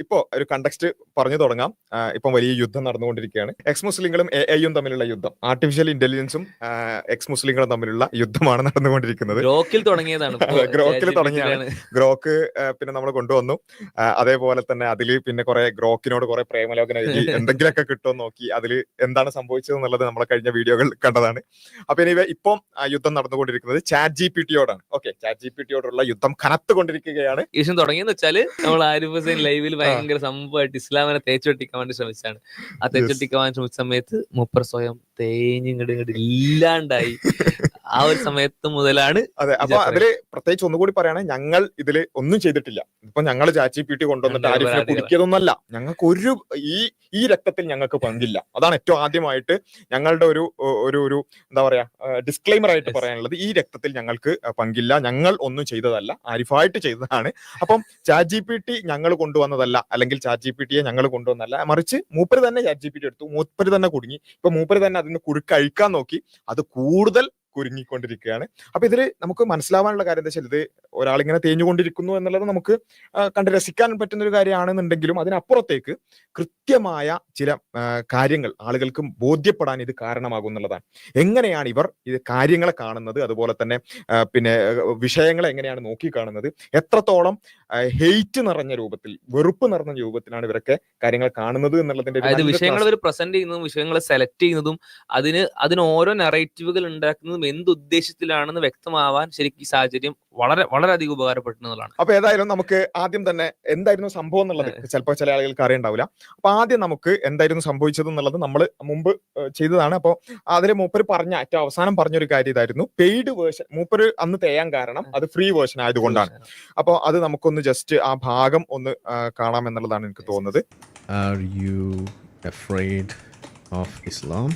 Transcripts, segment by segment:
ഇപ്പോ ഒരു കണ്ടക്സ്റ്റ് പറഞ്ഞു തുടങ്ങാം. ഇപ്പം വലിയ യുദ്ധം നടന്നുകൊണ്ടിരിക്കുകയാണ്. എക്സ് മുസ്ലിങ്ങളും എഐയും തമ്മിലുള്ള യുദ്ധം, ആർട്ടിഫിഷ്യൽ ഇന്റലിജൻസും എക്സ് മുസ്ലിങ്ങളും തമ്മിലുള്ള യുദ്ധമാണ് നടന്നുകൊണ്ടിരിക്കുന്നത്. ഗ്രോക്കിൽ തുടങ്ങിയതാണ്. ഗ്രോക്കിൽ തുടങ്ങിയാണ്. ഗ്രോക്ക് പിന്നെ നമ്മൾ കൊണ്ടുവന്നു. അതേപോലെ തന്നെ അതില് പിന്നെ കുറെ ഗ്രോക്കിനോട് കുറെ പ്രേമലോകന എഴുതി എന്തെങ്കിലുമൊക്കെ കിട്ടുമോ നോക്കി അതിൽ എന്താണ് സംഭവിച്ചത് എന്നുള്ളത് നമ്മളെ കഴിഞ്ഞ വീഡിയോകൾ കണ്ടതാണ്. അപ്പൊ ഇനി ഇപ്പം യുദ്ധം നടന്നുകൊണ്ടിരിക്കുന്നത് ചാറ്റ് ജിപിടിയോടാണ്. ഓക്കെ, ചാറ്റ് ജിപിടിയോടുള്ള യുദ്ധം കനത്തുകൊണ്ടിരിക്കുകയാണ്. ഈ വിഷയം തുടങ്ങിയെന്ന് വെച്ചാല് നമ്മൾ ആരിഫ് ഹുസൈൻ ലൈവിൽ ഭയങ്കര സംഭവമായിട്ട് ഇസ്ലാമിനെ തേച്ചൊട്ടിക്കാൻ വേണ്ടി ശ്രമിച്ചാണ്. ആ തേച്ചൊട്ടിക്കാൻ ശ്രമിച്ച സമയത്ത് മൂപ്പർ സ്വയം തേഞ്ഞിങ്ങട് ഇല്ലാണ്ടായി. ആ ഒരു സമയത്ത് മുതലാണ്. അതെ, അപ്പൊ അതില് പ്രത്യേകിച്ച് ഒന്നുകൂടി പറയുകയാണെങ്കിൽ ഞങ്ങൾ ഇതില് ഒന്നും ചെയ്തിട്ടില്ല. ഇപ്പൊ ഞങ്ങൾ ചാറ്റ് ജിപിടി കൊണ്ടുവന്നിട്ട് ആരിഫിനെ കുടിക്കിയതൊന്നല്ല. ഞങ്ങൾക്ക് ഈ രക്തത്തിൽ ഞങ്ങൾക്ക് പങ്കില്ല. അതാണ് ഏറ്റവും ആദ്യമായിട്ട് ഞങ്ങളുടെ ഒരു എന്താ പറയാ ഡിസ്ക്ലൈമർ ആയിട്ട് പറയാനുള്ളത്. ഈ രക്തത്തിൽ ഞങ്ങൾക്ക് പങ്കില്ല, ഞങ്ങൾ ഒന്നും ചെയ്തതല്ല, ആരിഫായിട്ട് ചെയ്തതാണ്. അപ്പം ചാറ്റ് ജിപിടി ഞങ്ങൾ കൊണ്ടുവന്നതല്ല, അല്ലെങ്കിൽ ചാറ്റ് ജിപിടിയെ ഞങ്ങൾ കൊണ്ടുവന്നല്ല, മറിച്ച് മൂപ്പര് തന്നെ ചാറ്റ് ജിപിടി എടുത്തു, മൂപ്പര് തന്നെ കുടുങ്ങി. ഇപ്പൊ മൂപ്പര് തന്നെ അതിന് കുരുക്കഴിക്കാൻ നോക്കി, അത് കൂടുതൽ കുരുങ്ങിക്കൊണ്ടിരിക്കുകയാണ്. അപ്പൊ ഇതില് നമുക്ക് മനസ്സിലാവാനുള്ള കാര്യം എന്താ വെച്ചാൽ, ഇത് ഒരാളിങ്ങനെ തേഞ്ഞുകൊണ്ടിരിക്കുന്നു എന്നുള്ളത് നമുക്ക് കണ്ട് രസിക്കാൻ പറ്റുന്ന ഒരു കാര്യമാണെന്നുണ്ടെങ്കിലും അതിനപ്പുറത്തേക്ക് കൃത്യമായ ചില കാര്യങ്ങൾ ആളുകൾക്ക് ബോധ്യപ്പെടാൻ ഇത് കാരണമാകും എന്നുള്ളതാണ്. എങ്ങനെയാണ് ഇവർ ഇത് കാര്യങ്ങളെ കാണുന്നത്, അതുപോലെ തന്നെ പിന്നെ വിഷയങ്ങളെ എങ്ങനെയാണ് നോക്കി കാണുന്നത്, എത്രത്തോളം ഹെയ്റ്റ് നിറഞ്ഞ രൂപത്തിൽ, വെറുപ്പ് നിറഞ്ഞ രൂപത്തിലാണ് ഇവരൊക്കെ കാര്യങ്ങൾ കാണുന്നത് എന്നുള്ളതിന്റെ വിഷയങ്ങൾ ഇവർ പ്രസന്റ് ചെയ്യുന്നതും വിഷയങ്ങളെ സെലക്ട് ചെയ്യുന്നതും അതിന് ഓരോ നെറേറ്റീവുകൾ ഉണ്ടാക്കുന്നതും എന്തുദ്ദേശത്തിലാണെന്ന് വ്യക്തമാവാൻ ശരിക്കും ഈ സാഹചര്യം വളരെ വളരെയധികം ഉപകാരപ്പെടുന്നതാണ്. അപ്പൊ ഏതായാലും നമുക്ക് ആദ്യം തന്നെ എന്തായിരുന്നു സംഭവം എന്നുള്ളത് ചിലപ്പോൾ ചില ആളുകൾക്ക് അറിയണ്ടാവില്ല. അപ്പൊ ആദ്യം നമുക്ക് എന്തായിരുന്നു സംഭവിച്ചത് എന്നുള്ളത് നമ്മൾ മുമ്പ് ചെയ്തതാണ്. അപ്പോൾ അതിൽ മൂപ്പര് പറഞ്ഞ ഏറ്റവും അവസാനം പറഞ്ഞൊരു കാര്യം ഇതായിരുന്നു, പെയ്ഡ് വേർഷൻ മൂപ്പര് അന്ന് തേയാൻ കാരണം അത് ഫ്രീ വേർഷൻ ആയതുകൊണ്ടാണ്. അപ്പോൾ അത് നമുക്കൊന്ന് ജസ്റ്റ് ആ ഭാഗം ഒന്ന് കാണാം എന്നുള്ളതാണ് എനിക്ക് തോന്നുന്നത്. Are you afraid of Islam?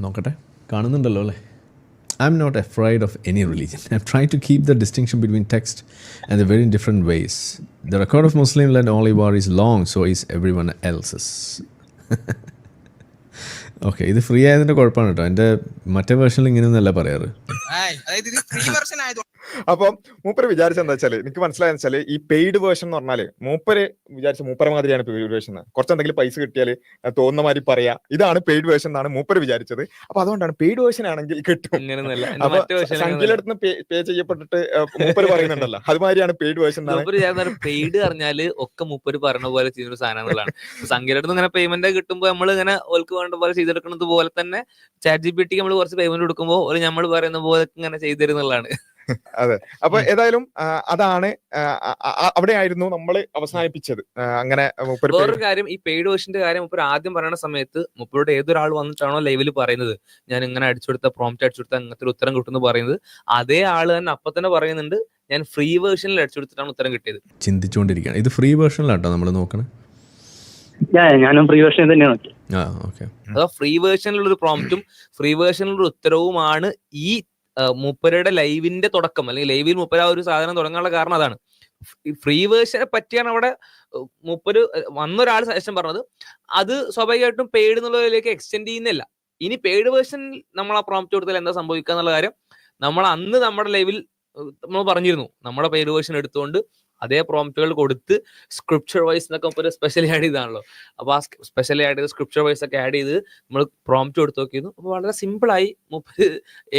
നോക്കട്ടെ, കാണുന്നുണ്ടല്ലോ അല്ലേ? I'm not afraid of any religion. I'm trying to keep the distinction between text and the very different ways. The record of Muslim-led holy war is long, so is everyone else's. Okay, ഇത് free ആയതിന്റെ കുഴപ്പമാണ് കേട്ടോ. എൻ്റെ മറ്റേ വേർഷനിൽ ഇങ്ങനെയൊന്നല്ല പറയാറ്. അപ്പം മൂപ്പര് വിചാരിച്ച എന്താ വെച്ചാല്, എനിക്ക് മനസ്സിലായെന്ന് വെച്ചാല്, ഈ പെയ്ഡ് വേർഷൻ എന്ന് പറഞ്ഞാല് മൂപ്പര് വിചാരിച്ച മൂപ്പര മാതിരിയാണ് പെയ്ഡ് വേർഷൻ. കുറച്ചെന്തെങ്കിലും പൈസ കിട്ടിയാല് തോന്നുന്ന മാതിരി പറയാ, ഇതാണ് പെയ്ഡ് വേർഷൻ എന്നാണ് മൂപ്പര് വിചാരിച്ചത്. അപ്പൊ അതുകൊണ്ടാണ് പെയ്ഡ് വേർഷൻ ആണെങ്കിൽ കിട്ടും. അപ്പൊ സംഖ്യയിലെടുത്ത് പേ ചെയ്യപ്പെട്ടിട്ട് മൂപ്പര് പറയുന്നുണ്ടല്ലോ, അതുമാതിരിയാണ് പെയ്ഡ് വേർഷൻ. പെയ്ഡ് പറഞ്ഞാല് ഒക്കെ മൂപ്പര് പറഞ്ഞ പോലെ ചെയ്യുന്ന സാധനങ്ങളാണ്. സംഖ്യയിലെടുത്ത് ഇങ്ങനെ പേയ്മെന്റ് കിട്ടുമ്പോൾ നമ്മൾ ഇങ്ങനെ ഓൾക്ക് വേണ്ട പോലെ ചെയ്തെടുക്കുന്നത് പോലെ തന്നെ ചാറ്റ് ജിപിടിക്ക് നമ്മൾ കുറച്ച് പേയ്മെന്റ് കൊടുക്കുമ്പോൾ ഒരു നമ്മൾ പറയുന്ന പോലെ ഇങ്ങനെ ചെയ്തിരുന്നുള്ളതാണ്. അതെ, അപ്പൊ ഏതായാലും അതാണ് അവിടെ ആയിരുന്നു നമ്മൾ അവസാനിപ്പിച്ചത്. അങ്ങനെ വേറൊരു കാര്യം, ഈ പെയ്ഡ് വേർഷന്റെ കാര്യം മുപ്പര് ആദ്യം പറയുന്ന സമയത്ത് മുപ്പരോട് ഏതൊരാൾ വന്നിട്ടാണോ ലൈവിൽ പറയുന്നത് ഞാൻ ഇങ്ങനെ അടിച്ചുകൊടുത്ത പ്രോംപ്റ്റ് അടിച്ചുകൊടുത്ത അങ്ങനത്തെ ഒരു ഉത്തരം കിട്ടുന്നു പറയുന്നത്, അതേ ആള് തന്നെ അപ്പൊ തന്നെ പറയുന്നുണ്ട് ഞാൻ ഫ്രീ വേർഷനിൽ അടിച്ചുകൊടുത്തിട്ടാണ് ഉത്തരം കിട്ടിയത്. ചിന്തിച്ചുകൊണ്ടിരിക്കുകയാണ്. ഇത് ഫ്രീ വേർഷനിലാട്ടോ നമ്മൾ നോക്കണേ. ഞാനും ഫ്രീ വേർഷൻ തന്നെയാണ്. അതോ ഫ്രീ വേർഷനിലുള്ള ഒരു പ്രോംപ്റ്റും ഫ്രീ വേർഷനിലുള്ള ഉത്തരവുമാണ് ഈ മൂപ്പരുടെ ലൈവിന്റെ തുടക്കം, അല്ലെങ്കിൽ ലൈവിൽ മൂപ്പര ഒരു സാധനം തുടങ്ങാനുള്ള കാരണം അതാണ്. ഫ്രീ വേർഷനെ പറ്റിയാണ് അവിടെ മൂപ്പര് വന്നൊരാൾ സജഷൻ പറഞ്ഞത്. അത് സ്വാഭാവികമായിട്ടും പെയ്ഡ് എന്നുള്ളതിലേക്ക് എക്സ്റ്റെൻഡ് ചെയ്യുന്നില്ല. ഇനി പെയ്ഡ് വേർഷൻ നമ്മൾ ആ പ്രോംപ്റ്റ് കൊടുത്താൽ എന്താ സംഭവിക്കുക എന്നുള്ള കാര്യം നമ്മൾ അന്ന് നമ്മുടെ ലൈവിൽ നമ്മൾ പറഞ്ഞിരുന്നു. നമ്മുടെ പെയ്ഡ് വേർഷൻ എടുത്തുകൊണ്ട് അതേ പ്രോംപ്റ്റുകൾ കൊടുത്ത് സ്ക്രിപ്ചർ വൈസ് എന്നൊക്കെ ഒരു സ്പെഷ്യലി ആഡ് ചെയ്താണല്ലോ. അപ്പൊ ആ സ്പെഷ്യലി ആഡ് ചെയ്ത് സ്ക്രിപ്ചർ വൈസ് ഒക്കെ ആഡ് ചെയ്ത് നമ്മൾ പ്രോംപ്റ്റ് കൊടുത്ത് നോക്കിയിരുന്നു. അപ്പൊ വളരെ സിമ്പിളായി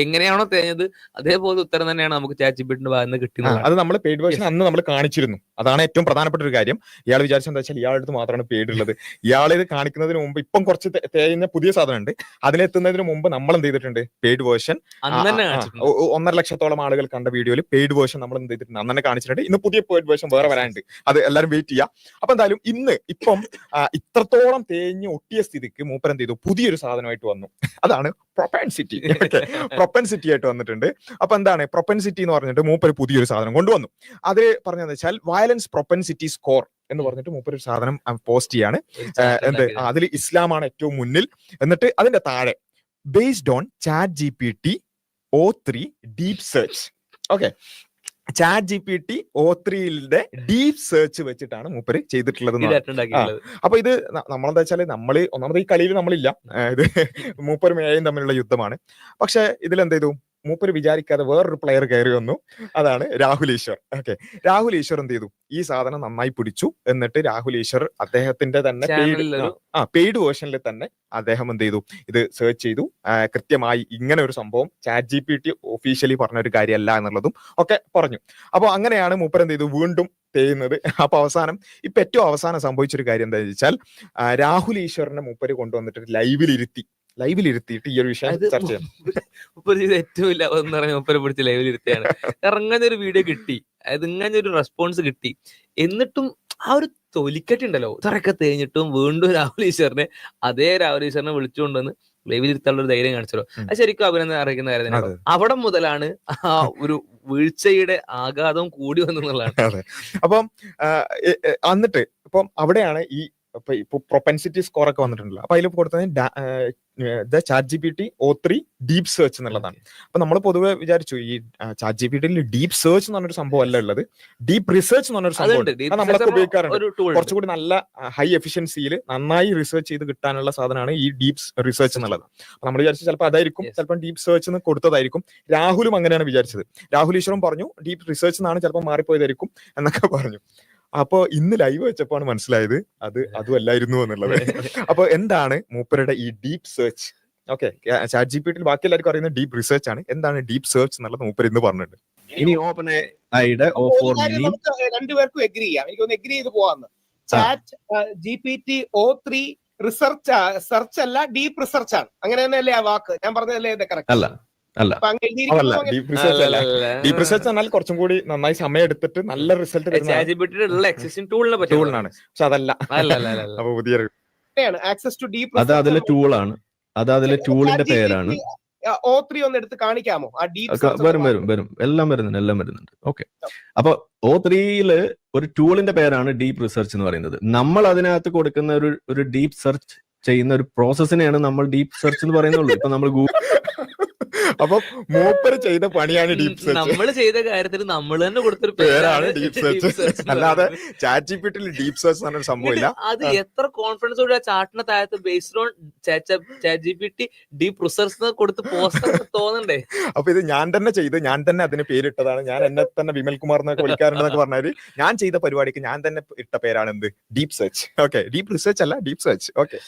എങ്ങനെയാണോ തേഞ്ഞത് അതേപോലെ ഉത്തരം തന്നെയാണ് നമുക്ക് ചാറ്റ് ജിപിടിന്റെ ഭാഗത്ത് നിന്ന് കിട്ടുന്നത്. അത് നമ്മൾ പെയ്ഡ് വേർഷൻ അന്ന് നമ്മൾ കാണിച്ചിരുന്നു. അതാണ് ഏറ്റവും പ്രധാനപ്പെട്ട ഒരു കാര്യം. ഇയാൾ വിചാരിച്ച എന്താ വെച്ചാൽ ഇയാളുടെ അടുത്ത് മാത്രമാണ് പെയ്ഡ് ഉള്ളത്. ഇയാൾ ഇത് കാണിക്കുന്നതിന് മുമ്പ് ഇപ്പം കുറച്ച് തേഞ്ഞ പുതിയ സാധനം ഉണ്ട്. അതിലെത്തുന്നതിന് മുമ്പ് നമ്മൾ എന്ത് ചെയ്തിട്ടുണ്ട്, പെയ്ഡ് വേർഷൻ 1.5 ലക്ഷത്തോളം ആളുകൾ കണ്ട വീഡിയോയിൽ പെയ്ഡ് വേർഷൻ നമ്മൾ എന്ത് ചെയ്തിട്ടുണ്ട്, അന്ന് തന്നെ കാണിച്ചിട്ടുണ്ട്. ഇന്ന് പുതിയ പെയ്ഡ് വേർഷൻ വേറെ വരാനുണ്ട്, അത് എല്ലാവരും വെയിറ്റ് ചെയ്യാം. അപ്പൊ എന്തായാലും ഇപ്പം ഇത്രത്തോളം തേഞ്ഞ് ഒട്ടിയ സ്ഥിതിക്ക് മൂപ്പർ എന്ത് ചെയ്തു, പുതിയൊരു സാധനമായിട്ട് വന്നു. അതാണ് പ്രൊപ്പൻസിറ്റി. പ്രൊപ്പൻസിറ്റി ആയിട്ട് വന്നിട്ടുണ്ട്. അപ്പൊ എന്താണ് പ്രൊപ്പൻസിറ്റി എന്ന് പറഞ്ഞിട്ട് മൂപ്പർ പുതിയൊരു സാധനം കൊണ്ടുവന്നു. അത് പറഞ്ഞതെന്ന് വെച്ചാൽ വയലൻസ് പ്രൊപ്പൻസിറ്റി സ്കോർ എന്ന് പറഞ്ഞിട്ട് മൂപ്പര് ഒരു സാധനം പോസ്റ്റ് ചെയ്യാണ്. അതിൽ ഇസ്ലാമാണ് ഏറ്റവും മുന്നിൽ. എന്നിട്ട് അതിന്റെ താഴെ based on chat GPT O3 deep search. Okay, chat GPT O3യുടെ ഡീപ് സെർച്ച് വെച്ചിട്ടാണ് മൂപ്പര് ചെയ്തിട്ടുള്ളത്. അപ്പൊ ഇത് നമ്മളെന്താ വെച്ചാല് നമ്മള് ഒന്നാമത് ഈ കളിയിൽ നമ്മളില്ല, ഇത് മൂപ്പരും എയും തമ്മിലുള്ള യുദ്ധമാണ്. പക്ഷെ ഇതിലെന്ത് ചെയ്തു, മൂപ്പര് വിചാരിക്കാതെ വേറൊരു പ്ലെയർ കയറി വന്നു. അതാണ് രാഹുൽ ഈശ്വർ. ഓക്കെ, രാഹുൽ ഈശ്വർ എന്ത് ചെയ്തു, ഈ സാധനം നന്നായി പിടിച്ചു. എന്നിട്ട് രാഹുൽ ഈശ്വർ അദ്ദേഹത്തിന്റെ തന്നെ പെയ്ഡ് വേർഷനിൽ തന്നെ അദ്ദേഹം എന്ത് ചെയ്തു, ഇത് സെർച്ച് ചെയ്തു. കൃത്യമായി ഇങ്ങനെ ഒരു സംഭവം ChatGPT ഒഫീഷ്യലി പറഞ്ഞ ഒരു കാര്യമല്ല എന്നുള്ളതും ഒക്കെ പറഞ്ഞു. അപ്പൊ അങ്ങനെയാണ് മൂപ്പർ എന്ത് ചെയ്തു, വീണ്ടും ചെയ്യുന്നത്. അപ്പൊ അവസാനം ഇപ്പൊ ഏറ്റവും അവസാനം സംഭവിച്ചൊരു കാര്യം എന്താണെന്ന് വെച്ചാൽ, രാഹുൽ ഈശ്വറിനെ മൂപ്പര് കൊണ്ടുവന്നിട്ട് ലൈവിലിരുത്തിയിട്ട് ഈ ഒരു വിഷയം ചർച്ച ചെയ്യാം. ഏറ്റവും ഇല്ല എന്ന് പറഞ്ഞ മൂപ്പരെ പിടിച്ച് ലൈവിലിരുത്തിയാണ്. ഇങ്ങനെ ഒരു വീഡിയോ കിട്ടി, അതായത് ഇങ്ങനെ ഒരു റെസ്പോൺസ് കിട്ടി. എന്നിട്ടും ആ ഒരു തൊലിക്കട്ടുണ്ടല്ലോ, ഇത്രയൊക്കെ തേഞ്ഞിട്ടും വീണ്ടും രാഹുൽ ഈശ്വറിനെ വിളിച്ചുകൊണ്ടുവന്ന് ലൈവിലിരുത്താനുള്ള ഒരു ധൈര്യം കാണിച്ചല്ലോ. അത് ശരിക്കും അഭിനന്ദനം അറിയിക്കുന്ന കാര്യം തന്നെ. അവിടെ മുതലാണ് ആ ഒരു വീഴ്ചയുടെ ആഘാതം കൂടി വന്നുള്ളതാണ്. അപ്പം എന്നിട്ട് ഇപ്പം അവിടെയാണ് ഇപ്പൊ പ്രൊപ്പൻസിറ്റി സ്കോർ ഒക്കെ വന്നിട്ടുണ്ടല്ലോ. അപ്പൊ അതിൽ കൊടുത്തത് ChatGPT O3 ഡീപ് സെർച്ച് എന്നുള്ളതാണ്. അപ്പൊ നമ്മൾ പൊതുവെ വിചാരിച്ചു ഈ ChatGPTയിൽ ഡീപ് സെർച്ച് എന്ന് പറഞ്ഞൊരു സംഭവം അല്ല ഉള്ളത്, ഡീപ്പ് റിസർച്ച് എന്ന് പറഞ്ഞൊരു സംഭവം നമ്മളൊക്കെ ഉപയോഗിക്കാറുണ്ട്. കുറച്ചുകൂടി നല്ല ഹൈ എഫിഷ്യൻസിയിൽ നന്നായി റിസർച്ച് ചെയ്ത് കിട്ടാനുള്ള സാധനമാണ് ഈ ഡീപ് റിസർച്ച് എന്നുള്ളത്. അപ്പൊ നമ്മൾ വിചാരിച്ചു ചിലപ്പോൾ അതായിരിക്കും, ചിലപ്പോൾ ഡീപ് സെർച്ച് എന്ന് കൊടുത്തതായിരിക്കും. രാഹുലും അങ്ങനെയാണ് വിചാരിച്ചത്. രാഹുൽ ഈശ്വറും പറഞ്ഞു ഡീപ് റിസർച്ച് എന്നാണ് ചിലപ്പോൾ മാറിപ്പോയതായിരിക്കും എന്നൊക്കെ പറഞ്ഞു. അപ്പൊ ഇന്ന് ലൈവ് വെച്ചപ്പോൾ മനസ്സിലായത് അതുമല്ലായിരുന്നു എന്നുള്ളത്. അപ്പൊ എന്താണ് മൂപ്പരുടെ ഈ ഡീപ് സെർച്ച്? ഓക്കെ, ChatGPT ബാക്കി എല്ലാവർക്കും അറിയുന്ന ഡീപ് റിസർച്ച് ആണ്. എന്താണ് ഡീപ് സെർച്ച് എന്നുള്ളത് മൂപ്പർ ഇന്ന് പറഞ്ഞിട്ടുണ്ട്. ഇനി OpenAIയുടെ O4 Mini രണ്ടുപേർക്കും എഗ്രി ചെയ്യാം. എനിക്കൊന്ന് എഗ്രി ചെയ്ത് പോവാന്ന്. ChatGPT O3 റിസർച്ച് സെർച്ച് അല്ല, ഡീപ് റിസർച്ച് ആണ്. അങ്ങനെ തന്നെയല്ലേ ആ വാക്ക്? ഞാൻ പറഞ്ഞതല്ലേ ഇത് കറക്റ്റ്? അല്ല. ഡീപ് റിസർച്ച് എന്നാൽ കുറച്ചും കൂടി നന്നായി സമയം എടുത്തിട്ട് നല്ല റിസൾട്ട് ടൂളിനാണ്. പക്ഷെ അതല്ല, അപ്പൊ പുതിയൊരു ആക്സസ് ടു ഡീപ് അത് അതിലെ ടൂളാണ്. അത് അതിലെ ടൂളിന്റെ പേരാണ്. O3 ഒന്ന് എടുത്ത് കാണിക്കാമോ? ആ ഡീപ് വരും എല്ലാം വരുന്നുണ്ട്. ഓക്കെ, അപ്പൊ O3യില് ഒരു ടൂളിന്റെ പേരാണ് ഡീപ് റിസർച്ച് എന്ന് പറയുന്നത്. നമ്മൾ അതിനകത്ത് കൊടുക്കുന്ന ഒരു ഡീപ് സെർച്ച് ചെയ്യുന്ന ഒരു പ്രോസസ്സിനെയാണ് നമ്മൾ ഡീപ് സെർച്ച് എന്ന് പറയുന്നുള്ളൂ. ഇപ്പൊ നമ്മൾ അപ്പൊ മൂപ്പര് ചെയ്ത പണിയാണ് ഡീപ് സെർച്ച്. നമ്മൾ ചെയ്ത കാര്യത്തിൽ നമ്മൾ തന്നെ കൊടുത്തൊരു പേരാണ് ഡീപ് സെർച്ച്. അല്ലാതെ ChatGPTയിൽ ഡീപ് സെർച്ച് എന്നൊരു സംഭവമില്ല. അത് എത്ര കോൺഫിഡൻസോടെ ചാട്ടിന് താഴത്ത് based on ChatGPT deep research കൊടുത്ത് പോസ്റ്റ് തോന്നണ്ടേ? അപ്പൊ ഇത് ഞാൻ തന്നെ ചെയ്ത് ഞാൻ തന്നെ അതിന് പേരിട്ടതാണ്. ഞാൻ എന്നെ തന്നെ വിമൽ കുമാർ എന്നൊക്കെ വിളിക്കാറുണ്ടെന്നൊക്കെ പറഞ്ഞാല് ഞാൻ ചെയ്ത പരിപാടിക്ക് ഞാൻ തന്നെ ഇട്ട പേരാണ് എന്ത്, deep search. Okay, deep research അല്ല, ഡീപ് സെർച്ച്. ഓക്കെ,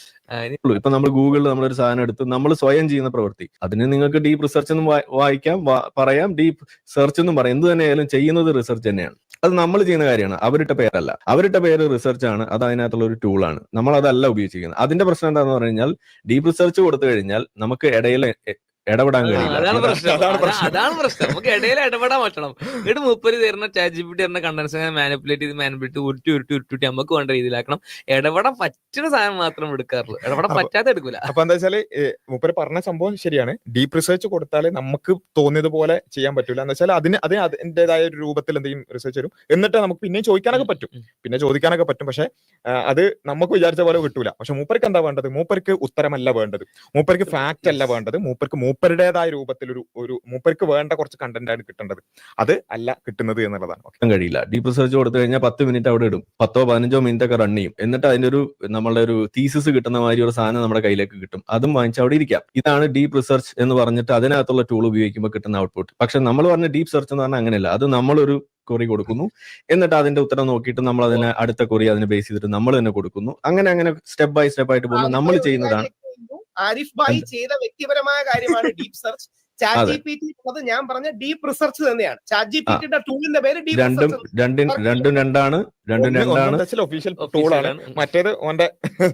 ഇപ്പൊ നമ്മൾ ഗൂഗിളിൽ നമ്മളൊരു സാധനം എടുത്ത് നമ്മൾ സ്വയം ചെയ്യുന്ന പ്രവൃത്തി, അതിന് നിങ്ങൾക്ക് ഡീപ് റിസർച്ച് എന്നും പറയാം, ഡീപ് സെർച്ച് എന്നും പറയാം. എന്ത് തന്നെയായാലും ചെയ്യുന്നത് റിസർച്ച് തന്നെയാണ്. അത് നമ്മൾ ചെയ്യുന്ന കാര്യമാണ്. അവരിട്ട പേരല്ല. അവരിട്ട പേര് റിസർച്ച് ആണ്. അത് അതിനകത്തുള്ള ഒരു ടൂളാണ്. നമ്മൾ അതല്ല ഉപയോഗിച്ചിരിക്കുന്നത്. അതിന്റെ പ്രശ്നം എന്താന്ന് പറഞ്ഞു കഴിഞ്ഞാൽ, ഡീപ് റിസർച്ച് കൊടുത്തു കഴിഞ്ഞാൽ നമുക്ക് ഇടയിൽ ഇടപെടാൻ കഴിയില്ല. അതാണ് പ്രശ്നം. നമുക്ക് ഇടയിൽ ഇടപെടാൻ പറ്റണം. ഇവിടെ മൂപ്പര് തരുന്ന ChatGPT തരുന്ന കണ്ടൻസ് മാനിപ്പുലേറ്റ് ചെയ്ത് ഉരുട്ടി നമുക്ക് വേണ്ട രീതിയിലാക്കണം. ഇടപെടാൻ പറ്റുന്ന സാധനം മാത്രം എടുക്കാറുള്ളൂ, ഇടപെടാൻ പറ്റാതെ എടുക്കൂല. അപ്പൊ എന്താ വെച്ചാല് മൂപ്പര് പറഞ്ഞ സംഭവം ശരിയാണ്. ഡീപ് റിസർച്ച് കൊടുത്താൽ നമുക്ക് തോന്നിയത് പോലെ ചെയ്യാൻ പറ്റൂല. എന്ന് വെച്ചാൽ അതിൻ്റെതായ ഒരു രൂപത്തിൽ എന്തെങ്കിലും റിസർച്ച് വരും. എന്നിട്ട് നമുക്ക് പിന്നെയും ചോദിക്കാനൊക്കെ പറ്റും, പിന്നെ ചോദിക്കാനൊക്കെ പറ്റും. പക്ഷെ അത് നമുക്ക് വിചാരിച്ച പോലെ കിട്ടൂല. പക്ഷെ മൂപ്പർക്ക് എന്താ വേണ്ടത്? മൂപ്പർക്ക് ഉത്തരമല്ല വേണ്ടത്, മൂപ്പർക്ക് ഫാക്ട് അല്ല വേണ്ടത്. മൂപ്പരുടേതായ രൂപത്തിൽ ഒരു മൂപ്പർക്ക് വേണ്ട കുറച്ച് കണ്ടന്റ് ആണ് കിട്ടേണ്ടത്. അത് അല്ല കിട്ടുന്നത് എന്നുള്ളതാണ്. കഴിയില്ല. ഡീപ് റിസർച്ച് കൊടുത്തു കഴിഞ്ഞാൽ 10 മിനിറ്റ് അവിടെ ഇടും, 10-15 മിനിറ്റ് ഒക്കെ റൺ ചെയ്യും. എന്നിട്ട് അതിന്റെ നമ്മളുടെ ഒരു തീസിസ് കിട്ടുന്ന മാതിരി ഒരു സാധനം നമ്മുടെ കയ്യിലേക്ക് കിട്ടും. അതും വാങ്ങിച്ച് അവിടെ ഇരിക്കാം. ഇതാണ് ഡീപ് റിസർച്ച് എന്ന് പറഞ്ഞിട്ട് അതിനകത്തുള്ള ടൂൾ ഉപയോഗിക്കുമ്പോൾ കിട്ടുന്ന ഔട്ട്പുട്ട്. പക്ഷെ നമ്മൾ പറഞ്ഞ ഡീപ് സെർച്ച് എന്ന് പറഞ്ഞാൽ അങ്ങനെയല്ല. അത് നമ്മളൊരു കൊറി കൊടുക്കുന്നു, എന്നിട്ട് അതിന്റെ ഉത്തരം നോക്കിയിട്ട് നമ്മൾ അതിനെ അടുത്ത കൊറി അതിനെ ബേസ് ചെയ്തിട്ട് നമ്മൾ തന്നെ കൊടുക്കുന്നു. അങ്ങനെ സ്റ്റെപ്പ് ബൈ സ്റ്റെപ്പ് ആയിട്ട് പോകുന്നത് നമ്മൾ ചെയ്യുന്നതാണ്. ആരിഫ് ഭായ് ചെയ്ത വ്യക്തിപരമായ കാര്യമാണ് ഡീപ് സെർച്ച്. ChatGPT ഞാൻ പറഞ്ഞ ഡീപ് റിസർച്ച് തന്നെയാണ്. ChatGPTയുടെ ടൂളിന്റെ പേര് ഡീപ് റിസർച്ച്. രണ്ടും ഒഫീഷ്യൽ ടൂളാണ്, മറ്റേത് ഓന്റെ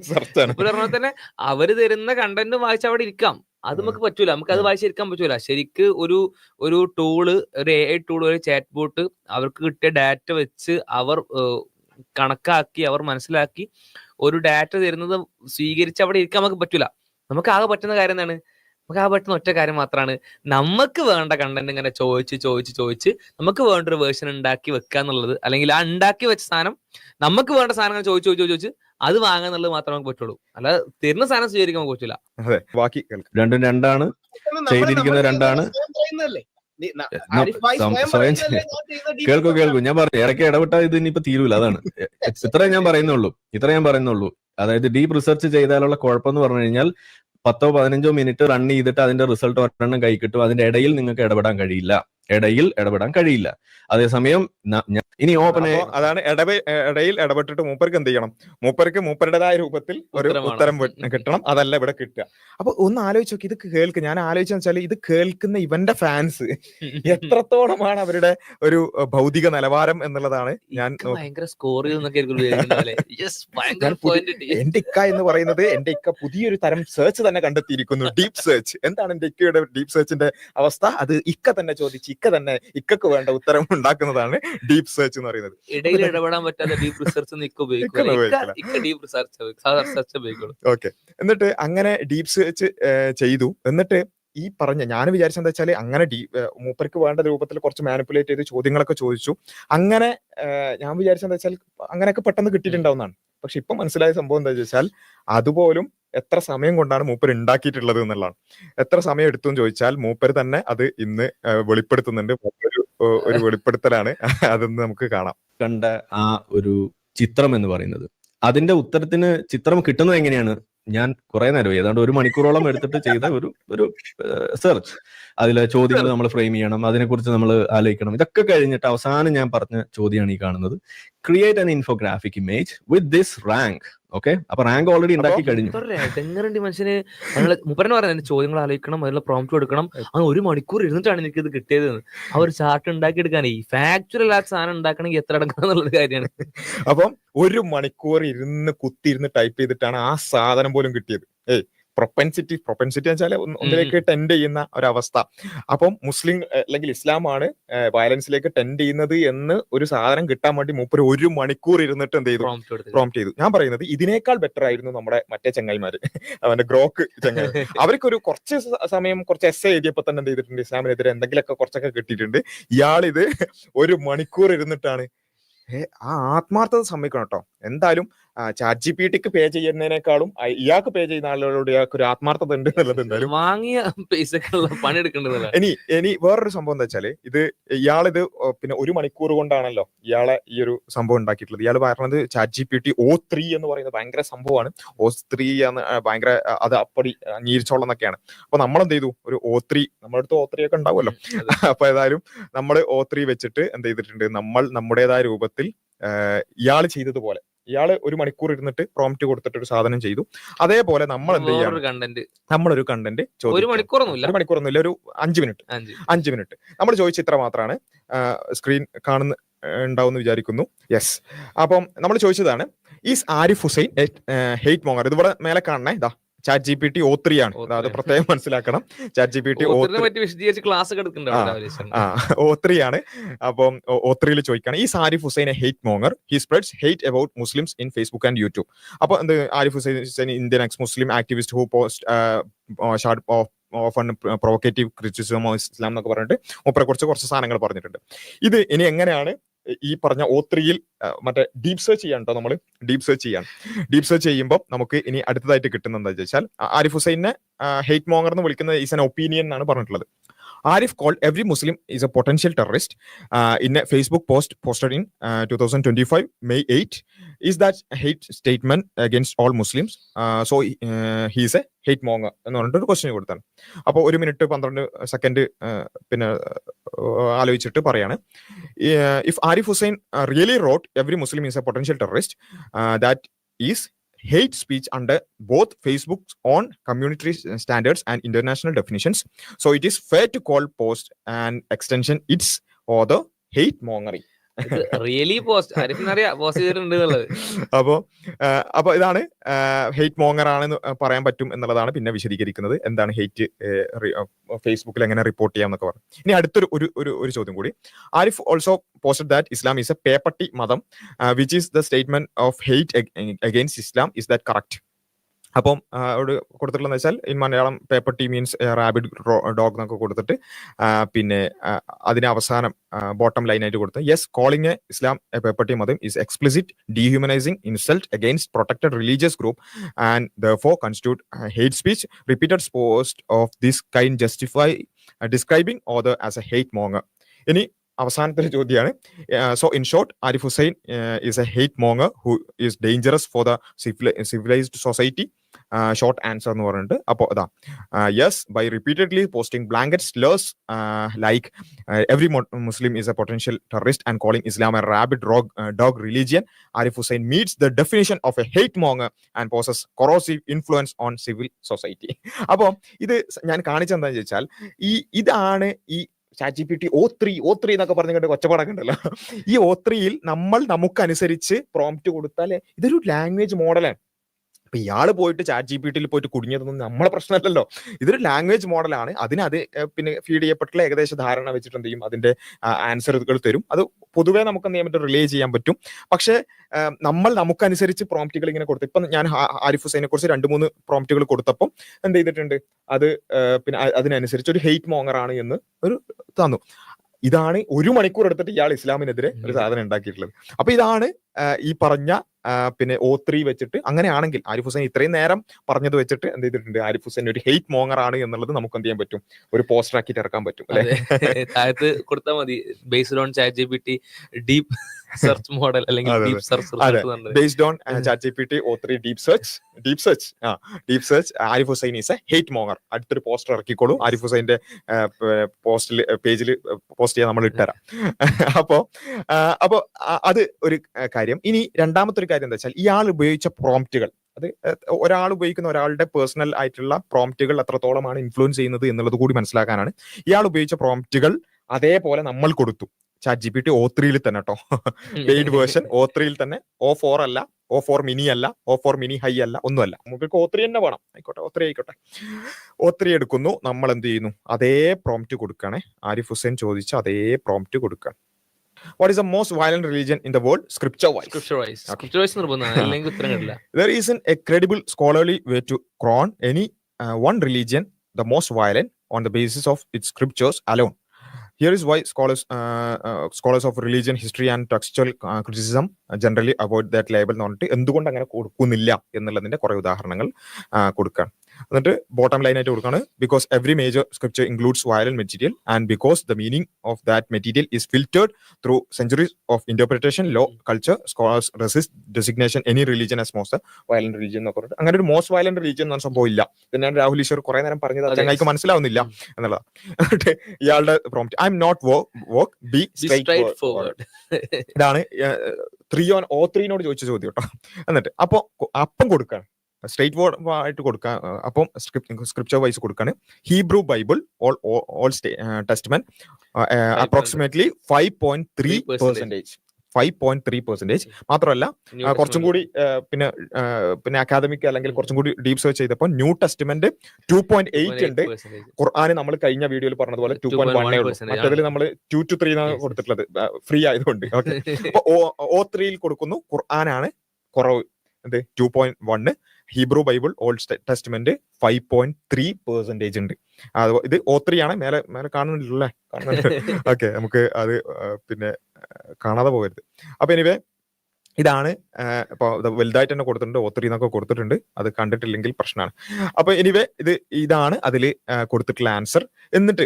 സെർച്ച് ആണ്. പറഞ്ഞ തന്നെ അവര് തരുന്ന കണ്ടന്റ് വായിച്ച് അവിടെ ഇരിക്കാം. അത് നമുക്ക് പറ്റൂല, നമുക്ക് അത് വായിച്ചിരിക്കാൻ പറ്റൂല. ശരിക്ക് ഒരു ടൂള്, ഒരു AI ടൂൾ, ഒരു ചാറ്റ് ബോട്ട് അവർക്ക് കിട്ടിയ ഡാറ്റ വെച്ച് അവർ കണക്കാക്കി, അവർ മനസ്സിലാക്കി ഒരു ഡാറ്റ തരുന്നത് സ്വീകരിച്ച് അവിടെ ഇരിക്കാൻ നമുക്ക് പറ്റൂല. നമുക്ക് ആകെ പറ്റുന്ന കാര്യം എന്താണ്? നമുക്ക് ആകെ പറ്റുന്ന ഒറ്റ കാര്യം മാത്രമാണ്, നമുക്ക് വേണ്ട കണ്ടന്റ് ഇങ്ങനെ ചോദിച്ച് നമുക്ക് വേണ്ട ഒരു വേർഷൻ ഉണ്ടാക്കി വെക്കുക എന്നുള്ളത്. അല്ലെങ്കിൽ ആ ഉണ്ടാക്കി വെച്ച സാധനം, നമുക്ക് വേണ്ട സാധനങ്ങൾ ചോദിച്ച് അത് വാങ്ങുക എന്നുള്ളത് മാത്രമേ നമുക്ക് പറ്റുള്ളൂ. അല്ലാതെ തരുന്ന സാധനം സ്വീകരിക്കാൻ നമുക്ക് പറ്റില്ല. ബാക്കി രണ്ടാണ് ചെയ്തിരിക്കുന്ന രണ്ടാണ്. കേൾക്കൂ, ഞാൻ പറഞ്ഞു ഇടയ്ക്ക് ഇടപെട്ടാൽ ഇത് ഇനിയിപ്പോ തീരൂല. അതാണ് ഇത്രയും ഞാൻ പറയുന്നുള്ളൂ. അതായത് ഡീപ്പ് റിസർച്ച് ചെയ്താലുള്ള കുഴപ്പം എന്ന് പറഞ്ഞു കഴിഞ്ഞാൽ 10-15 മിനിറ്റ് റൺ ചെയ്തിട്ട് അതിന്റെ റിസൾട്ട് ഒരെണ്ണം കൈ കിട്ടും. അതിന്റെ ഇടയിൽ നിങ്ങൾക്ക് ഇടപെടാൻ കഴിയില്ല. അതേസമയം ഇനി ഓപ്പൺ അപ്പോ അതാണ് ഇടയിൽ ഇടപെട്ടിട്ട് മൂപ്പർക്ക് എന്ത് ചെയ്യണം, മൂപ്പരുടേതായ രൂപത്തിൽ ഒരു ഉത്തരം കിട്ടണം. അതല്ല ഇവിടെ കിട്ടുക. അപ്പൊ ഒന്ന് ആലോചിച്ച് നോക്കി, ഇത് ഞാൻ ആലോചിച്ചെന്ന് വെച്ചാൽ ഇത് കേൾക്കുന്ന ഇവന്റെ ഫാൻസ് എത്രത്തോളമാണ് അവരുടെ ഒരു ഭൗതിക നിലവാരം എന്നുള്ളതാണ് ഞാൻ എന്റെ ഇക്ക എന്ന് പറയുന്നത്. എന്റെ ഇക്ക പുതിയൊരു തരം സെർച്ച് തന്നെ കണ്ടെത്തിയിരിക്കുന്നു, ഡീപ് സെർച്ച്. എന്താണ് എന്റെ ഇക്കയുടെ ഡീപ് സെർച്ചിന്റെ അവസ്ഥ? അത് ഇക്ക തന്നെ ചോദിച്ച് ഇക്കക്ക് വേണ്ട ഉത്തരം ഉണ്ടാക്കുന്നതാണ് ഡീപ് സെർച്ച് എന്ന് പറയുന്നത്. ഇടയിൽ ഇടപെടാൻ പറ്റാത്ത ഡീപ് റിസർച്ച് ഓക്കെ. എന്നിട്ട് അങ്ങനെ ഡീപ് സെർച്ച് ചെയ്തു. എന്നിട്ട് ഈ ഞാൻ വിചാരിച്ചെന്താ വെച്ചാല് അങ്ങനെ മൂപ്പർക്ക് വേണ്ട രൂപത്തിൽ കുറച്ച് മാനിപ്പുലേറ്റ് ചെയ്ത് ചോദ്യങ്ങളൊക്കെ ചോദിച്ചു. അങ്ങനെ ഞാൻ വിചാരിച്ചെന്താ വെച്ചാൽ അങ്ങനെയൊക്കെ പെട്ടെന്ന് കിട്ടിയിട്ടുണ്ടാവുന്നതാണ്. പക്ഷെ ഇപ്പൊ മനസ്സിലായ സംഭവം എന്താ വെച്ചാൽ അതുപോലും എത്ര സമയം കൊണ്ടാണ് മൂപ്പർ ഉണ്ടാക്കിയിട്ടുള്ളത് എന്നുള്ളതാണ്. എത്ര സമയം എടുത്തു എന്ന് ചോദിച്ചാൽ മൂപ്പർ തന്നെ അത് ഇന്ന് വെളിപ്പെടുത്തുന്നുണ്ട്. ഒരു വെളിപ്പെടുത്തലാണ്. അതൊന്ന് നമുക്ക് കാണാം. കണ്ട ആ ഒരു ചിത്രം എന്ന് പറയുന്നത്, അതിന്റെ ഉത്തരത്തിന് ചിത്രം കിട്ടുന്നത് എങ്ങനെയാണ്? ഞാൻ കുറെ നേരം ഏതാണ്ട് 1 മണിക്കൂറോളം എടുത്തിട്ട് ചെയ്ത ഒരു സെർച്ച്. അതിലെ ചോദ്യങ്ങൾ നമ്മൾ ഫ്രെയിം ചെയ്യണം, അതിനെക്കുറിച്ച് നമ്മൾ ആലോചിക്കണം. ഇതൊക്കെ കഴിഞ്ഞിട്ട് അവസാനം ഞാൻ പറഞ്ഞ ചോദ്യമാണ് ഈ കാണുന്നത്. Create an infographic image with this rank. Okay, അപ്പൊ റാങ്ക് ഓൾറെഡി ഉണ്ടാക്കി കഴിഞ്ഞു. മനുഷ്യന് മുപ്പരനെ പറയുന്നത് ചോദ്യങ്ങൾ ആലോചിക്കണം, അതിലുള്ള പ്രോംപ്റ്റ് കൊടുക്കണം. അത് 1 മണിക്കൂർ ഇരുന്നിട്ടാണ് എനിക്ക് ഇത് കിട്ടിയത്. ആ ഒരു ചാർട്ട് ഉണ്ടാക്കി എടുക്കാനേ ഫാക്ച്വൽ ആ സാധനം ഉണ്ടാക്കണമെങ്കിൽ എത്ര എടുക്കണം എന്നുള്ളത് കാര്യമാണ്. അപ്പം 1 മണിക്കൂർ കുത്തിയിരുന്ന് ടൈപ്പ് ചെയ്തിട്ടാണ് ആ സാധനം പോലും കിട്ടിയത്. പ്രൊപ്പൻസിറ്റി വെച്ചാൽ ഒന്നിലേക്ക് ടെൻഡ് ചെയ്യുന്ന ഒരവസ്ഥ. അപ്പം മുസ്ലിം അല്ലെങ്കിൽ ഇസ്ലാമാണ് വയലൻസിലേക്ക് ടെൻഡ് ചെയ്യുന്നത് എന്ന് ഒരു സാധനം കിട്ടാൻ വേണ്ടി മൂപ്പര് 1 മണിക്കൂർ ഇരുന്നിട്ട് എന്ത് ചെയ്തു, പ്രോംപ്റ്റ് ചെയ്തു. ഞാൻ പറയുന്നത് ഇതിനേക്കാൾ ബെറ്റർ ആയിരുന്നു നമ്മുടെ മറ്റേ ചങ്ങായിമാര്, അവന്റെ ഗ്രോക്ക് ചങ്ങായി. അവർക്കൊരു കുറച്ച് സമയം കുറച്ച് എസ്സേ എഴുതിയപ്പോ തന്നെ എന്ത് ചെയ്തിട്ടുണ്ട്, ഇസ്ലാമിനെതിരെ എന്തെങ്കിലുമൊക്കെ കുറച്ചൊക്കെ കിട്ടിയിട്ടുണ്ട്. ഇയാളിത് 1 മണിക്കൂർ ഇരുന്നിട്ടാണ്. ആ ആത്മാർത്ഥത സമ്മതിക്കണം കേട്ടോ. എന്തായാലും ChatGPT പേ ചെയ്യുന്നതിനേക്കാളും ഇയാൾക്ക് പേ ചെയ്യുന്ന ആളുകളോട് ഇയാൾക്ക് ഒരു ആത്മാർത്ഥത ഉണ്ട് എന്നുള്ളത് എന്തായാലും വാങ്ങിയ പൈസക്കുള്ള പണിയെടുക്കേണ്ടത്. ഇനി വേറൊരു സംഭവം എന്താ വെച്ചാല്, ഇയാളിത് പിന്നെ 1 മണിക്കൂർ കൊണ്ടാണല്ലോ ഇയാളെ ഈ ഒരു സംഭവം ഉണ്ടാക്കിയിട്ടുള്ളത്. ഇയാൾ പറഞ്ഞത് ChatGPT O3 എന്ന് പറയുന്നത് ഭയങ്കര സംഭവമാണ്. O3 ഭയങ്കര അത് അപ്പടി അംഗീകരിച്ചോളം എന്നൊക്കെയാണ്. അപ്പൊ നമ്മളെന്ത് ചെയ്തു, ഒരു O3 നമ്മുടെ അടുത്ത് O3 ഒക്കെ ഉണ്ടാവുമല്ലോ. അപ്പൊ ഏതായാലും നമ്മൾ O3 വെച്ചിട്ട് എന്ത് ചെയ്തിട്ടുണ്ട്, നമ്മൾ നമ്മുടേതായ രൂപത്തിൽ ഇയാൾ ചെയ്തതുപോലെ ഇയാള് 1 മണിക്കൂർ ഇരുന്നിട്ട് പ്രോംപ്റ്റ് കൊടുത്തിട്ട് ഒരു സാധനം ചെയ്തു. അതേപോലെ നമ്മൾ എന്ത് ചെയ്യണം, നമ്മളൊരു കണ്ടന്റ് 1 മണിക്കൂറൊന്നുമില്ല, ഒരു 5 മിനിറ്റ് നമ്മൾ ചോദിച്ച ഇത്ര മാത്രമാണ്. സ്ക്രീൻ ഉണ്ടാവുമെന്ന് വിചാരിക്കുന്നു. യെസ്. അപ്പം നമ്മൾ ചോദിച്ചതാണ്, is Arif Hussain hate monger. ഇതിവിടെ മേലെ കാണണേ, ഇതാ ChatGPT O3 ആണ്. അത് പ്രത്യേകം മനസ്സിലാക്കണം. ChatGPT O3 ആണ്. അപ്പം O3 ചോദിക്കാണ്, ഈ Arif Hussain hate monger, he spreads hate about Muslims in Facebook and YouTube. അപ്പൊ എന്ത്, Arif Hussain Indian ex Muslim activist who post often provocative criticism of Islam എന്നൊക്കെ പറഞ്ഞിട്ട് മൂപ്പരെ കുറിച്ച് കുറച്ച് സാധനങ്ങൾ പറഞ്ഞിട്ടുണ്ട്. ഇത് ഇനി എങ്ങനെയാണ് ഈ പറഞ്ഞ O3 മറ്റേ ഡീപ് സെർച്ച് ചെയ്യാൻ കേട്ടോ. നമ്മൾ ഡീപ് സെർച്ച് ചെയ്യുമ്പോൾ നമുക്ക് ഇനി അടുത്തതായിട്ട് കിട്ടുന്നത് എന്താ വെച്ചാൽ, ആരിഫ് ഹുസൈനെ ഹെയ്റ്റ് മോങ്ങർ എന്ന് വിളിക്കുന്നത് ഈസ് ആൻ ഒപ്പീനിയൻ എന്നാണ് പറഞ്ഞിട്ടുള്ളത്. Arif called every Muslim is a potential terrorist in a Facebook post posted in 2025 May 8. Is that a hate statement against all Muslims? So he is a hate monger എന്ന് പറഞ്ഞിട്ട് ഒരു question കൊടുത്താണ്. അപ്പോൾ 1 minute 12 second പിന്നെ ആലോചിച്ചിട്ട് പറയാണ്, if Arif Hussain really wrote every Muslim is a potential terrorist, that is hate speech under both Facebook's own community standards and international definitions. So it is fair to call post and extension its or the hate mongering. Really post ചെയ്തിട്ടുണ്ട്. അപ്പൊ ഇതാണ് hate monger ആണെന്ന് പറയാൻ പറ്റും എന്നുള്ളതാണ് പിന്നെ വിശദീകരിക്കുന്നത്. എന്താണ് ഹെയ്റ്റ് ഫേസ്ബുക്കിൽ എങ്ങനെ റിപ്പോർട്ട് ചെയ്യാം എന്നൊക്കെ പറഞ്ഞു. ഇനി അടുത്തൊരു ഒരു ചോദ്യം കൂടി. Arif also posted that Islam is a പേപ്പട്ടി മതം which is the statement of hate against Islam. Is that correct? അപ്പം അവിടെ കൊടുത്തിട്ടുള്ളതെന്ന് വെച്ചാൽ ഇൻ മലയാളം പേപ്പട്ടി മീൻസ് റാബിഡ് ഡോഗ് എന്നൊക്കെ കൊടുത്തിട്ട് പിന്നെ അതിന് അവസാനം ബോട്ടം ലൈനായിട്ട് കൊടുത്ത്, yes, calling a Islam a പേപ്പട്ടി മതം is explicit dehumanising insult against protected religious group and therefore constitute hate speech. Repeated post of this kind justify describing author as a hate monger. ഇനി അവസാനത്തെ ഒരു ചോദ്യമാണ്. So in short, Arif Hussain is a hate monger who is dangerous for the civilised society. Short answer എന്ന് പറഞ്ഞിട്ട്. അപ്പോൾ അതാ yes, by repeatedly posting blanket slurs like every Muslim is a potential terrorist and calling Islam a rabid dog religion, Arif Hussain meets the definition of a hate monger and poses corrosive influence on civil society. അപ്പോൾ ഇത് ഞാൻ കാണിച്ചെന്താണെന്ന് ചോദിച്ചാൽ, ഇതാണ് ഈ ChatGPT O3 എന്നൊക്കെ പറഞ്ഞിട്ട് ഒച്ചപ്പാടൊക്കെ ഉണ്ടല്ലോ. ഈ O3യിൽ നമ്മൾ നമുക്കനുസരിച്ച് പ്രോംപ്റ്റ് കൊടുത്താൽ ഇതൊരു ലാംഗ്വേജ് മോഡലാണ്. അപ്പൊ ഇയാള് പോയിട്ട് ChatGPTയിൽ പോയിട്ട് കുടുങ്ങിയതൊന്നും നമ്മളെ പ്രശ്നമല്ലല്ലോ. ഇതൊരു ലാംഗ്വേജ് മോഡലാണ്. അതിനത് പിന്നെ ഫീഡ് ചെയ്യപ്പെട്ടുള്ള ഏകദേശ ധാരണ വെച്ചിട്ട് എന്ത് ചെയ്യും, അതിന്റെ ആൻസറുകൾ തരും. അത് പൊതുവേ നമുക്ക് എന്ത് ചെയ്യാൻ പറ്റും, റിലേ ചെയ്യാൻ പറ്റും. പക്ഷെ നമ്മൾ നമുക്കനുസരിച്ച് പ്രോംപ്റ്റുകൾ ഇങ്ങനെ കൊടുത്തു. ഇപ്പൊ ഞാൻ ആരിഫ് ഹുസൈനെ കുറിച്ച് 2-3 പ്രോംപ്റ്റുകൾ കൊടുത്തപ്പം എന്ത് ചെയ്തിട്ടുണ്ട്, അത് പിന്നെ അതിനനുസരിച്ച് ഒരു ഹെയ്റ്റ് മോങ്ങർ ആണ് എന്ന് ഒരു തന്നു. ഇതാണ് 1 മണിക്കൂർ എടുത്തിട്ട് ഇയാൾ ഇസ്ലാമിനെതിരെ ഒരു സാധനം ഉണ്ടാക്കിയിട്ടുള്ളത്. അപ്പൊ ഇതാണ് ഈ പറഞ്ഞ പിന്നെ O3 വെച്ചിട്ട്. അങ്ങനെയാണെങ്കിൽ ആരിഫ് ഹുസൈൻ ഇത്രയും നേരം പറഞ്ഞത് വെച്ചിട്ട് എന്ത് ചെയ്തിട്ടുണ്ട്, ആരിഫ് ഹുസൈൻ ഒരു ഹെയ്റ്റ് മോങ്ങർ ആണ് എന്നുള്ളത് നമുക്ക് എന്ത് ചെയ്യാൻ പറ്റും, ഒരു പോസ്റ്റർ ആക്കിയിട്ട് ഇറക്കാൻ പറ്റും അല്ലെ. താഴത്ത് കൊടുത്താൽ മതി, based on ChatGPT deep search model അല്ലെങ്കിൽ deep search. Based on ChatGPT O3 deep search Arif Hussain is a hate monger. അടുത്തൊരു പോസ്റ്റർ ഇറക്കിക്കോളൂ, ആരിഫ് ഹുസൈന്റെ പേജിൽ പോസ്റ്റ് ചെയ്യാൻ നമ്മൾ ഇട്ടുതരാം. അപ്പോ അത് ഒരു കാര്യം. ഇനി രണ്ടാമത്തെ ഒരു കാര്യം എന്താ വെച്ചാൽ, ഇയാൾ ഉപയോഗിച്ച പ്രോംപ്റ്റുകൾ, അത് ഒരാൾ ഉപയോഗിക്കുന്ന ഒരാളുടെ പേഴ്സണൽ ആയിട്ടുള്ള പ്രോംപ്റ്റുകൾ എത്രത്തോളമാണ് ഇൻഫ്ലുവൻസ് ചെയ്യുന്നത് എന്നുള്ളത് കൂടി മനസ്സിലാക്കാനാണ്. ഇയാൾ ഉപയോഗിച്ച പ്രോംപ്റ്റുകൾ അതേപോലെ നമ്മൾ കൊടുത്തു ChatGPT O3യിൽ തന്നെ കേട്ടോ. പെയ്ഡ് വേർഷൻ O3യിൽ തന്നെ. O4 അല്ല, O4 മിനി അല്ല, O4 മിനി ഹൈ അല്ല, ഒന്നുമല്ല. നമുക്ക് O3 തന്നെ വേണം. ആയിക്കോട്ടെ, O3 ആയിക്കോട്ടെ. O3 എടുക്കുന്നു, നമ്മൾ എന്ത് ചെയ്യുന്നു, അതേ പ്രോംപ്റ്റ് കൊടുക്കുകയാണ്. ആരിഫ് ഹുസൈൻ ചോദിച്ച അതേ പ്രോംപ്റ്റ് കൊടുക്കുകയാണ്. What is the most violent religion in the world? Scripture-wise. Scripture-wise നിർബന്ധമാണ്, അല്ലെങ്കിൽ ഉത്തരം കിട്ടില്ല. There isn't a credible scholarly way to crown any one religion the most violent on the basis of its scriptures alone. Here is why scholars of religion, history and textual criticism generally avoid that label എന്ന് പറഞ്ഞിട്ട് എന്തുകൊണ്ട് അങ്ങനെ കൊടുക്കുന്നില്ല എന്നുള്ളതിന്റെ കുറെ ഉദാഹരണങ്ങൾ കൊടുക്കാം. എന്നിട്ട് ബോട്ടം ലൈൻ ആയിട്ട് കൊടുക്കാണ്, because every major scripture includes violent material and because the meaning of that material is filtered through centuries of interpretation, law, culture, scholars resist designation any religion as most violent religion എന്നൊക്കെ പറഞ്ഞിട്ട്. അങ്ങനെ ഒരു most violent religion എന്ന സംഭവം ഇല്ല. ഞാൻ രാഹുൽ ഈശ്വർ കുറെ നേരം പറഞ്ഞത് ചങ്ങായിക്ക് മനസ്സിലാവുന്നില്ല എന്നുള്ളതാണ്. എന്നിട്ട് ഇയാളുടെ prompt, I'm not woke, be straightforward. ഇതാണ് O3 ചോദിച്ച ചോദ്യം കേട്ടോ. എന്നിട്ട് അപ്പം കൊടുക്കാണ്, സ്ട്രേറ്റ് ഫോർവേഡ് ആയിട്ട് കൊടുക്കാൻ. അപ്പം സ്ക്രിപ്ചർ വൈസ് കൊടുക്കാണ്. Hebrew Bible all testament approximately 5.3%. മാത്രമല്ല കുറച്ചും കൂടി പിന്നെ അക്കാദമിക് അല്ലെങ്കിൽ കുറച്ചും കൂടി ഡീപ് സെർച്ച് ചെയ്തപ്പോൾ ന്യൂ ടെസ്റ്റ്മെന്റ് 2.8 ഉണ്ട്. ഖുർആന് നമ്മൾ കഴിഞ്ഞ വീഡിയോയിൽ പറഞ്ഞതുപോലെ 2.1 ഉള്ളൂ. മറ്റേതിൽ നമ്മൾ 2 to 3 എന്നാണ് കൊടുത്തിട്ടുള്ളത്, ഫ്രീ ആയതുകൊണ്ട്. ഓക്കെ, അപ്പൊ O3യിൽ കൊടുക്കുന്നു, ഖുർആനാണ് കുറവ്, 2.1. ഹീബ്രു ബൈബിൾ ഓൾഡ് ടെസ്റ്റ്മെന്റ് 5.3% ഉണ്ട്. ഇത് O3 ആണ്. മേലെ കാണുന്നില്ലല്ലേ? കാണുന്നുണ്ട്. ഓക്കെ, നമുക്ക് അത് പിന്നെ കാണാതെ പോകരുത്. അപ്പൊ എനിവേ ഇതാണ് ഇപ്പൊ വലുതായിട്ട് തന്നെ കൊടുത്തിട്ടുണ്ട്, O3 എന്നൊക്കെ കൊടുത്തിട്ടുണ്ട്. അത് കണ്ടിട്ടില്ലെങ്കിൽ പ്രശ്നമാണ്. അപ്പൊ എനിവേ ഇതാണ് അതിൽ കൊടുത്തിട്ടുള്ള ആൻസർ. എന്നിട്ട്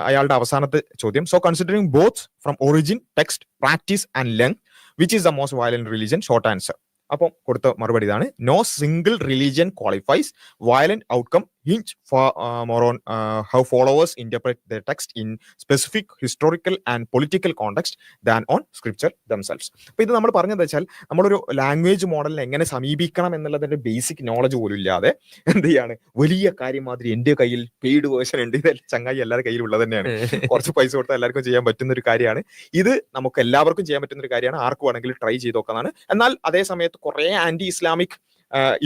അയാളുടെ അവസാനത്തെ ചോദ്യം, so considering both from origin, text, practice and length, which is the most violent religion? Short answer. അപ്പം കൊടുത്ത മറുപടി ഇതാണ്, no single religion qualifies violent outcome hinge more on how followers interpret their text in specific historical and political context than on scripture themselves. അപ്പൊ ഇത് നമ്മൾ പറഞ്ഞത് വെച്ചാൽ, നമ്മളൊരു ലാംഗ്വേജ് മോഡലിനെ എങ്ങനെ സമീപിക്കണം എന്നുള്ളതിന്റെ ബേസിക് നോളജ് പോലും ഇല്ലാതെ എന്ത് ചെയ്യാണ്, വലിയ കാര്യം മാതിരി എന്റെ കയ്യിൽ പെയ്ഡ് വേർഷൻ ഉണ്ട്, ഇത് ചങ്ങായി എല്ലാവരുടെ കയ്യിൽ ഉള്ളത് തന്നെയാണ്, കുറച്ച് പൈസ കൊടുത്താൽ എല്ലാവർക്കും ചെയ്യാൻ പറ്റുന്ന ഒരു കാര്യമാണ് ഇത്. നമുക്ക് എല്ലാവർക്കും ചെയ്യാൻ പറ്റുന്ന ഒരു കാര്യമാണ്, ആർക്കും വേണമെങ്കിലും ട്രൈ ചെയ്ത് നോക്കാനാണ്. എന്നാൽ അതേ സമയത്ത് കുറെ ആന്റി ഇസ്ലാമിക്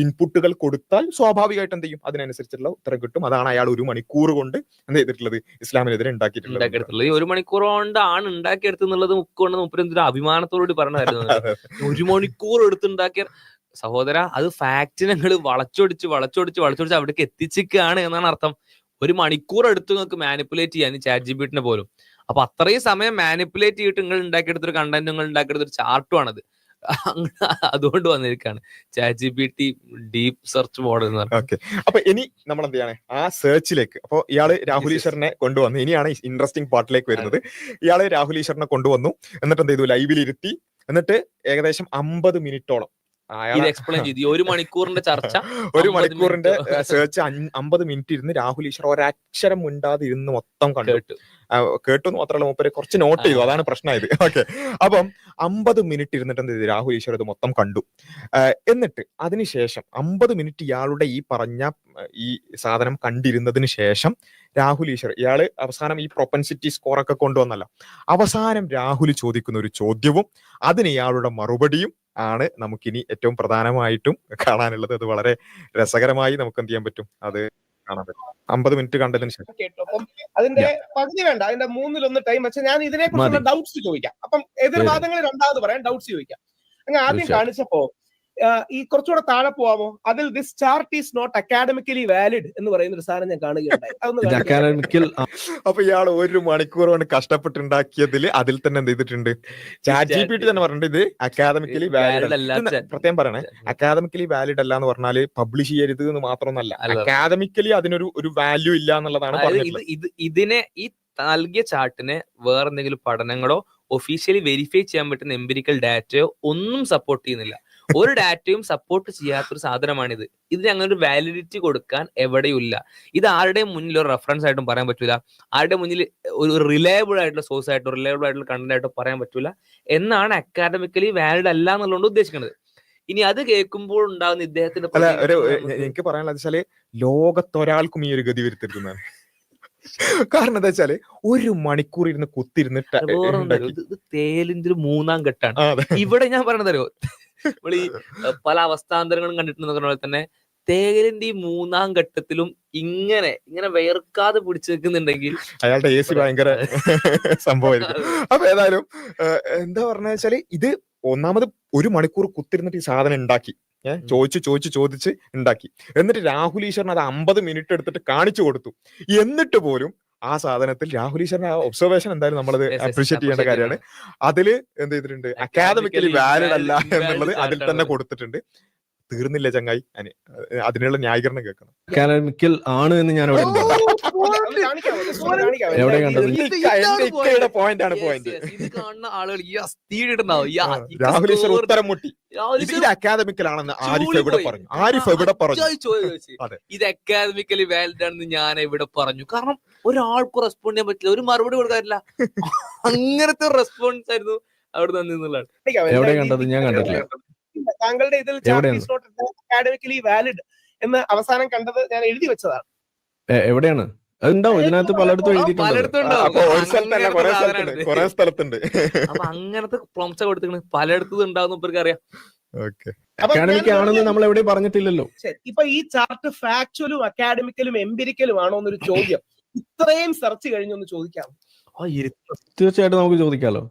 ഇൻപുട്ടുകൾ കൊടുത്താൽ സ്വാഭാവികമായിട്ട് എന്ത് ചെയ്യും, അതിനനുസരിച്ചുള്ള ഉത്തരം കിട്ടും. അതാണ് അയാൾ 1 മണിക്കൂർ കൊണ്ട് എന്ത് ചെയ്തിട്ടുള്ളത്, ഇസ്ലാമിനെതിരെ ഉണ്ടാക്കിയിട്ടുള്ളത്. ഈ 1 മണിക്കൂർ കൊണ്ടാണ് ഉണ്ടാക്കിയെടുത്തുള്ളത്. മുപ്പരെന്തൊരു അഭിമാനത്തോടുകൂടി പറഞ്ഞായിരുന്നു, 1 മണിക്കൂർ എടുത്തുണ്ടാക്കിയ സഹോദര. അത് ഫാക്ട് ഞങ്ങൾ വളച്ചൊടിച്ച് അവിടേക്ക് എത്തിച്ചിക്കാണ് എന്നാണ് അർത്ഥം. 1 മണിക്കൂർ എടുത്ത് നിങ്ങൾക്ക് മാനിപ്പുലേറ്റ് ചെയ്യാൻ ChatGPT പോലും. അപ്പൊ അത്രയും സമയം മാനിപ്പുലേറ്റ് ചെയ്തിട്ട് നിങ്ങൾ ഉണ്ടാക്കിയെടുത്തൊരു കണ്ടന്റ്, നിങ്ങൾ ഉണ്ടാക്കിയെടുത്തൊരു ചാർട്ടും ആണത്. അതുകൊണ്ട് വന്നിരിക്കുകയാണ് ChatGPT ഡീപ് സെർച്ച് മോഡൽ എന്ന് പറഞ്ഞാൽ. ഓക്കെ, അപ്പൊ ഇനി നമ്മൾ എന്ത് ചെയ്യാണ്, ആ സെർച്ചിലേക്ക്. അപ്പൊ ഇയാള് രാഹുൽ ഈശ്വറിനെ കൊണ്ടുവന്നു. ഇനിയാണ് ഇൻട്രസ്റ്റിംഗ് പാർട്ടിലേക്ക് വരുന്നത്. ഇയാള് രാഹുൽ ഈശ്വറിനെ കൊണ്ടുവന്നു, എന്നിട്ട് എന്ത് ചെയ്തു, ലൈവിൽ ഇരുത്തി. എന്നിട്ട് ഏകദേശം 50 മിനിറ്റോളം ഇത് എക്സ്പ്ലെയിൻ ചെയ്തു. 1 മണിക്കൂറിന്റെ ചർച്ച, 1 മണിക്കൂറിന്റെ സെർച്ച് 50 മിനിറ്റ് ഇരുന്ന് രാഹുൽ ഈശ്വർ ഒരക്ഷരം മിണ്ടാതെ ഇരുന്ന് മൊത്തം കണ്ടു. കേട്ടു മാത്രമല്ല, മൂപ്പര് കുറച്ച് നോട്ട് ചെയ്തു. അതാണ് പ്രശ്നമായത്. ഓക്കെ, അപ്പം 50 മിനിറ്റ് ഇരുന്നിട്ട് എന്ത് ചെയ്തു, രാഹുൽ ഈശ്വർ ഇത് മൊത്തം കണ്ടു. എന്നിട്ട് അതിനുശേഷം 50 മിനിറ്റ് ഇയാളുടെ ഈ പറഞ്ഞ ഈ സാധനം കണ്ടിരുന്നതിന് ശേഷം രാഹുൽ ഈശ്വർ, ഇയാള് അവസാനം ഈ പ്രൊപ്പൻസിറ്റി സ്കോർ ഒക്കെ കൊണ്ടുവന്നല്ലോ, അവസാനം രാഹുൽ ചോദിക്കുന്ന ഒരു ചോദ്യവും അതിന് ഇയാളുടെ മറുപടിയും ആണ് നമുക്കിനി ഏറ്റവും പ്രധാനമായിട്ടും കാണാനുള്ളത്. അത് വളരെ രസകരമായി നമുക്ക് എന്ത് ചെയ്യാൻ പറ്റും, അത് കാണാൻ പറ്റും. 50 മിനിറ്റ് കണ്ടതിന് ശേഷം കേട്ടു. അപ്പം അതിന്റെ പകുതി വേണ്ട, അതിന്റെ 1/3 ടൈം വെച്ചാൽ ഞാൻ ഇതിനെ കുറിച്ചുള്ള ഡൗട്ട്സ് ചോദിക്കാം. അപ്പം എതിർവാദങ്ങൾ രണ്ടാമത് പറയാം, ഡൗട്ട്സ് ചോദിക്കാം. അങ്ങനെ ആദ്യം കാണിച്ചപ്പോ ഈ കുറച്ചുകൂടെ താഴെ പോവാമോ, അതിൽ this chart is not academically valid എന്ന് പറയുന്ന ഒരു സാധനം ഞാൻ കാണുകയുണ്ടായി. അപ്പൊ ഇയാൾ 1 മണിക്കൂർ കൊണ്ട് കഷ്ടപ്പെട്ടുണ്ടാക്കിയതിൽ അതിൽ തന്നെ എന്ത് ചെയ്തിട്ടുണ്ട്, ChatGPT തന്നെ പറഞ്ഞിട്ട് ഇത് അക്കാദമിക്കലി വാലിഡ് അല്ല. പ്രത്യേകം പറയണേ, അക്കാദമിക്കലി വാലിഡ് അല്ല എന്ന് പറഞ്ഞാല് പബ്ലിഷ് ചെയ്യരുത് എന്ന് മാത്രമൊന്നല്ല, അക്കാദമിക്കലി അതിനൊരു വാല്യൂ ഇല്ല എന്നുള്ളതാണ് പറഞ്ഞത്. ഇതിനെ ഈ നൽകിയ ചാർട്ടിനെ വേറെ എന്തെങ്കിലും പഠനങ്ങളോ ഒഫീഷ്യലി വെരിഫൈ ചെയ്യാൻ പറ്റുന്ന എംപിരിക്കൽ ഡാറ്റയോ ഒന്നും സപ്പോർട്ട് ചെയ്യുന്നില്ല. ഒരു ഡാറ്റയും സപ്പോർട്ട് ചെയ്യാത്തൊരു സാധനമാണിത്. ഇതിന് അങ്ങനെ ഒരു വാലിഡിറ്റി കൊടുക്കാൻ എവിടെയുമില്ല. ഇത് ആരുടെയും മുന്നിൽ ഒരു റെഫറൻസ് ആയിട്ടും പറയാൻ പറ്റൂല, ആരുടെ മുന്നിൽ ഒരു റിലയബിൾ ആയിട്ടുള്ള സോഴ്സ് ആയിട്ടോ റിലയബിൾ ആയിട്ടുള്ള കണ്ടന്റ് ആയിട്ടോ പറയാൻ പറ്റൂല എന്നാണ് അക്കാദമിക്കലി വാലിഡ് അല്ല എന്നുള്ളത് ഉദ്ദേശിക്കുന്നത്. ഇനി അത് കേൾക്കുമ്പോൾ ഉണ്ടാകുന്ന ഇദ്ദേഹത്തിന്റെ എനിക്ക് പറയാനുള്ളത് വെച്ചാല് ലോകത്തൊരാൾക്കും ഈ ഒരു ഗതി വരുത്തിരുന്നതാണ്. കാരണം എന്താ വെച്ചാല് 1 മണിക്കൂർ ഇരുന്ന് കുത്തിരുന്നിട്ട് ഇത് തേലിന്റെ 3-ാം ഘട്ടമാണ് ഇവിടെ. ഞാൻ പറഞ്ഞതല്ലോ, നമ്മൾ ഈ പല അവസ്ഥാന്തരങ്ങളും കണ്ടിട്ടുണ്ടെന്ന് പോലെ തന്നെ തേലിന്റെ ഈ 3-ാം ഘട്ടത്തിലും ഇങ്ങനെ വേർക്കാതെ പിടിച്ചു നിൽക്കുന്നുണ്ടെങ്കിൽ അയാളുടെ AC ഭയങ്കര സംഭവമായിരിക്കും. അപ്പൊ ഏതായാലും എന്താ പറഞ്ഞ വെച്ചാല് ഇത് ഒന്നാമത് 1 മണിക്കൂർ കുത്തിരുന്നിട്ട് ഈ സാധനം ഉണ്ടാക്കി, ചോദിച്ച് ഉണ്ടാക്കി. എന്നിട്ട് രാഹുൽ ഈശ്വറിന് അത് 50 മിനിറ്റ് എടുത്തിട്ട് കാണിച്ചു കൊടുത്തു. എന്നിട്ട് പോലും ആ സാധനത്തിൽ രാഹുൽ ഈശ്വറിന്റെ ഒബ്സർവേഷൻ എന്തായാലും നമ്മളത് അപ്രീഷിയേറ്റ് ചെയ്യേണ്ട കാര്യമാണ്. അതില് എന്ത് ചെയ്തിട്ടുണ്ട്, അക്കാദമിക്കലി വാലിഡ് അല്ല എന്നുള്ളത് അതിൽ തന്നെ കൊടുത്തിട്ടുണ്ട്. തീർന്നില്ല ചങ്ങായി, അതിനുള്ള ന്യായീകരണം കേൾക്കണം. അക്കാദമിക്കൽ ആണ് എന്ന് ഞാൻ പോയിന്റ് ആണ് പോയിന്റ്. രാഹുൽ ഈശ്വർ ഉത്തരം മുട്ടി, ഇത് അക്കാദമിക്കൽ ആണെന്ന് ആരിഫ് എവിടെ പറഞ്ഞു? ഇത് അക്കാദമിക്കലി വാലിഡ് ആണെന്ന് ഞാൻ എവിടെ പറഞ്ഞു? കാരണം ഒരാൾക്ക് റെസ്പോണ്ട് ചെയ്യാൻ പറ്റില്ല, ഒരു മറുപടി കൊടുക്കാറില്ല. അങ്ങനത്തെ ഒരു റെസ്പോൺസ് ആയിരുന്നു അവിടെ നിന്നുള്ളതാണ്. എവിടെ കണ്ടത്? ഞാൻ കണ്ടിട്ടില്ല. താങ്കളുടെ ഇതിൽ അക്കാഡമിക്കലി വാലിഡ് എന്ന് അവസാനം കണ്ടത് ഞാൻ എഴുതി വെച്ചതാണ്. എവിടെയാണ്? അതുണ്ടാവും, ഇതിനകത്ത് പലയിടത്തും എഴുതിയിട്ടുണ്ട്. കുറെ സ്ഥലത്തുണ്ട്. അപ്പൊ അങ്ങനത്തെ പ്രോംസ് കൊടുത്തിട്ടുണ്ട്, പലയിടത്തും ഉണ്ടാവുന്ന അറിയാം. അക്കാഡമിക് ആണെന്ന് നമ്മൾ എവിടെയും പറഞ്ഞിട്ടില്ലല്ലോ. ഇപ്പൊ ഈ ചാർട്ട് ഫാക്ച്വലും അക്കാഡമിക്കലും എംപിരിക്കലും ആണോ എന്നൊരു ചോദ്യം ഇത്രയും സെർച്ച് കഴിഞ്ഞൊന്ന് ചോദിക്കാം. തീർച്ചയായിട്ടും നമുക്ക് ചോദിക്കാലോ.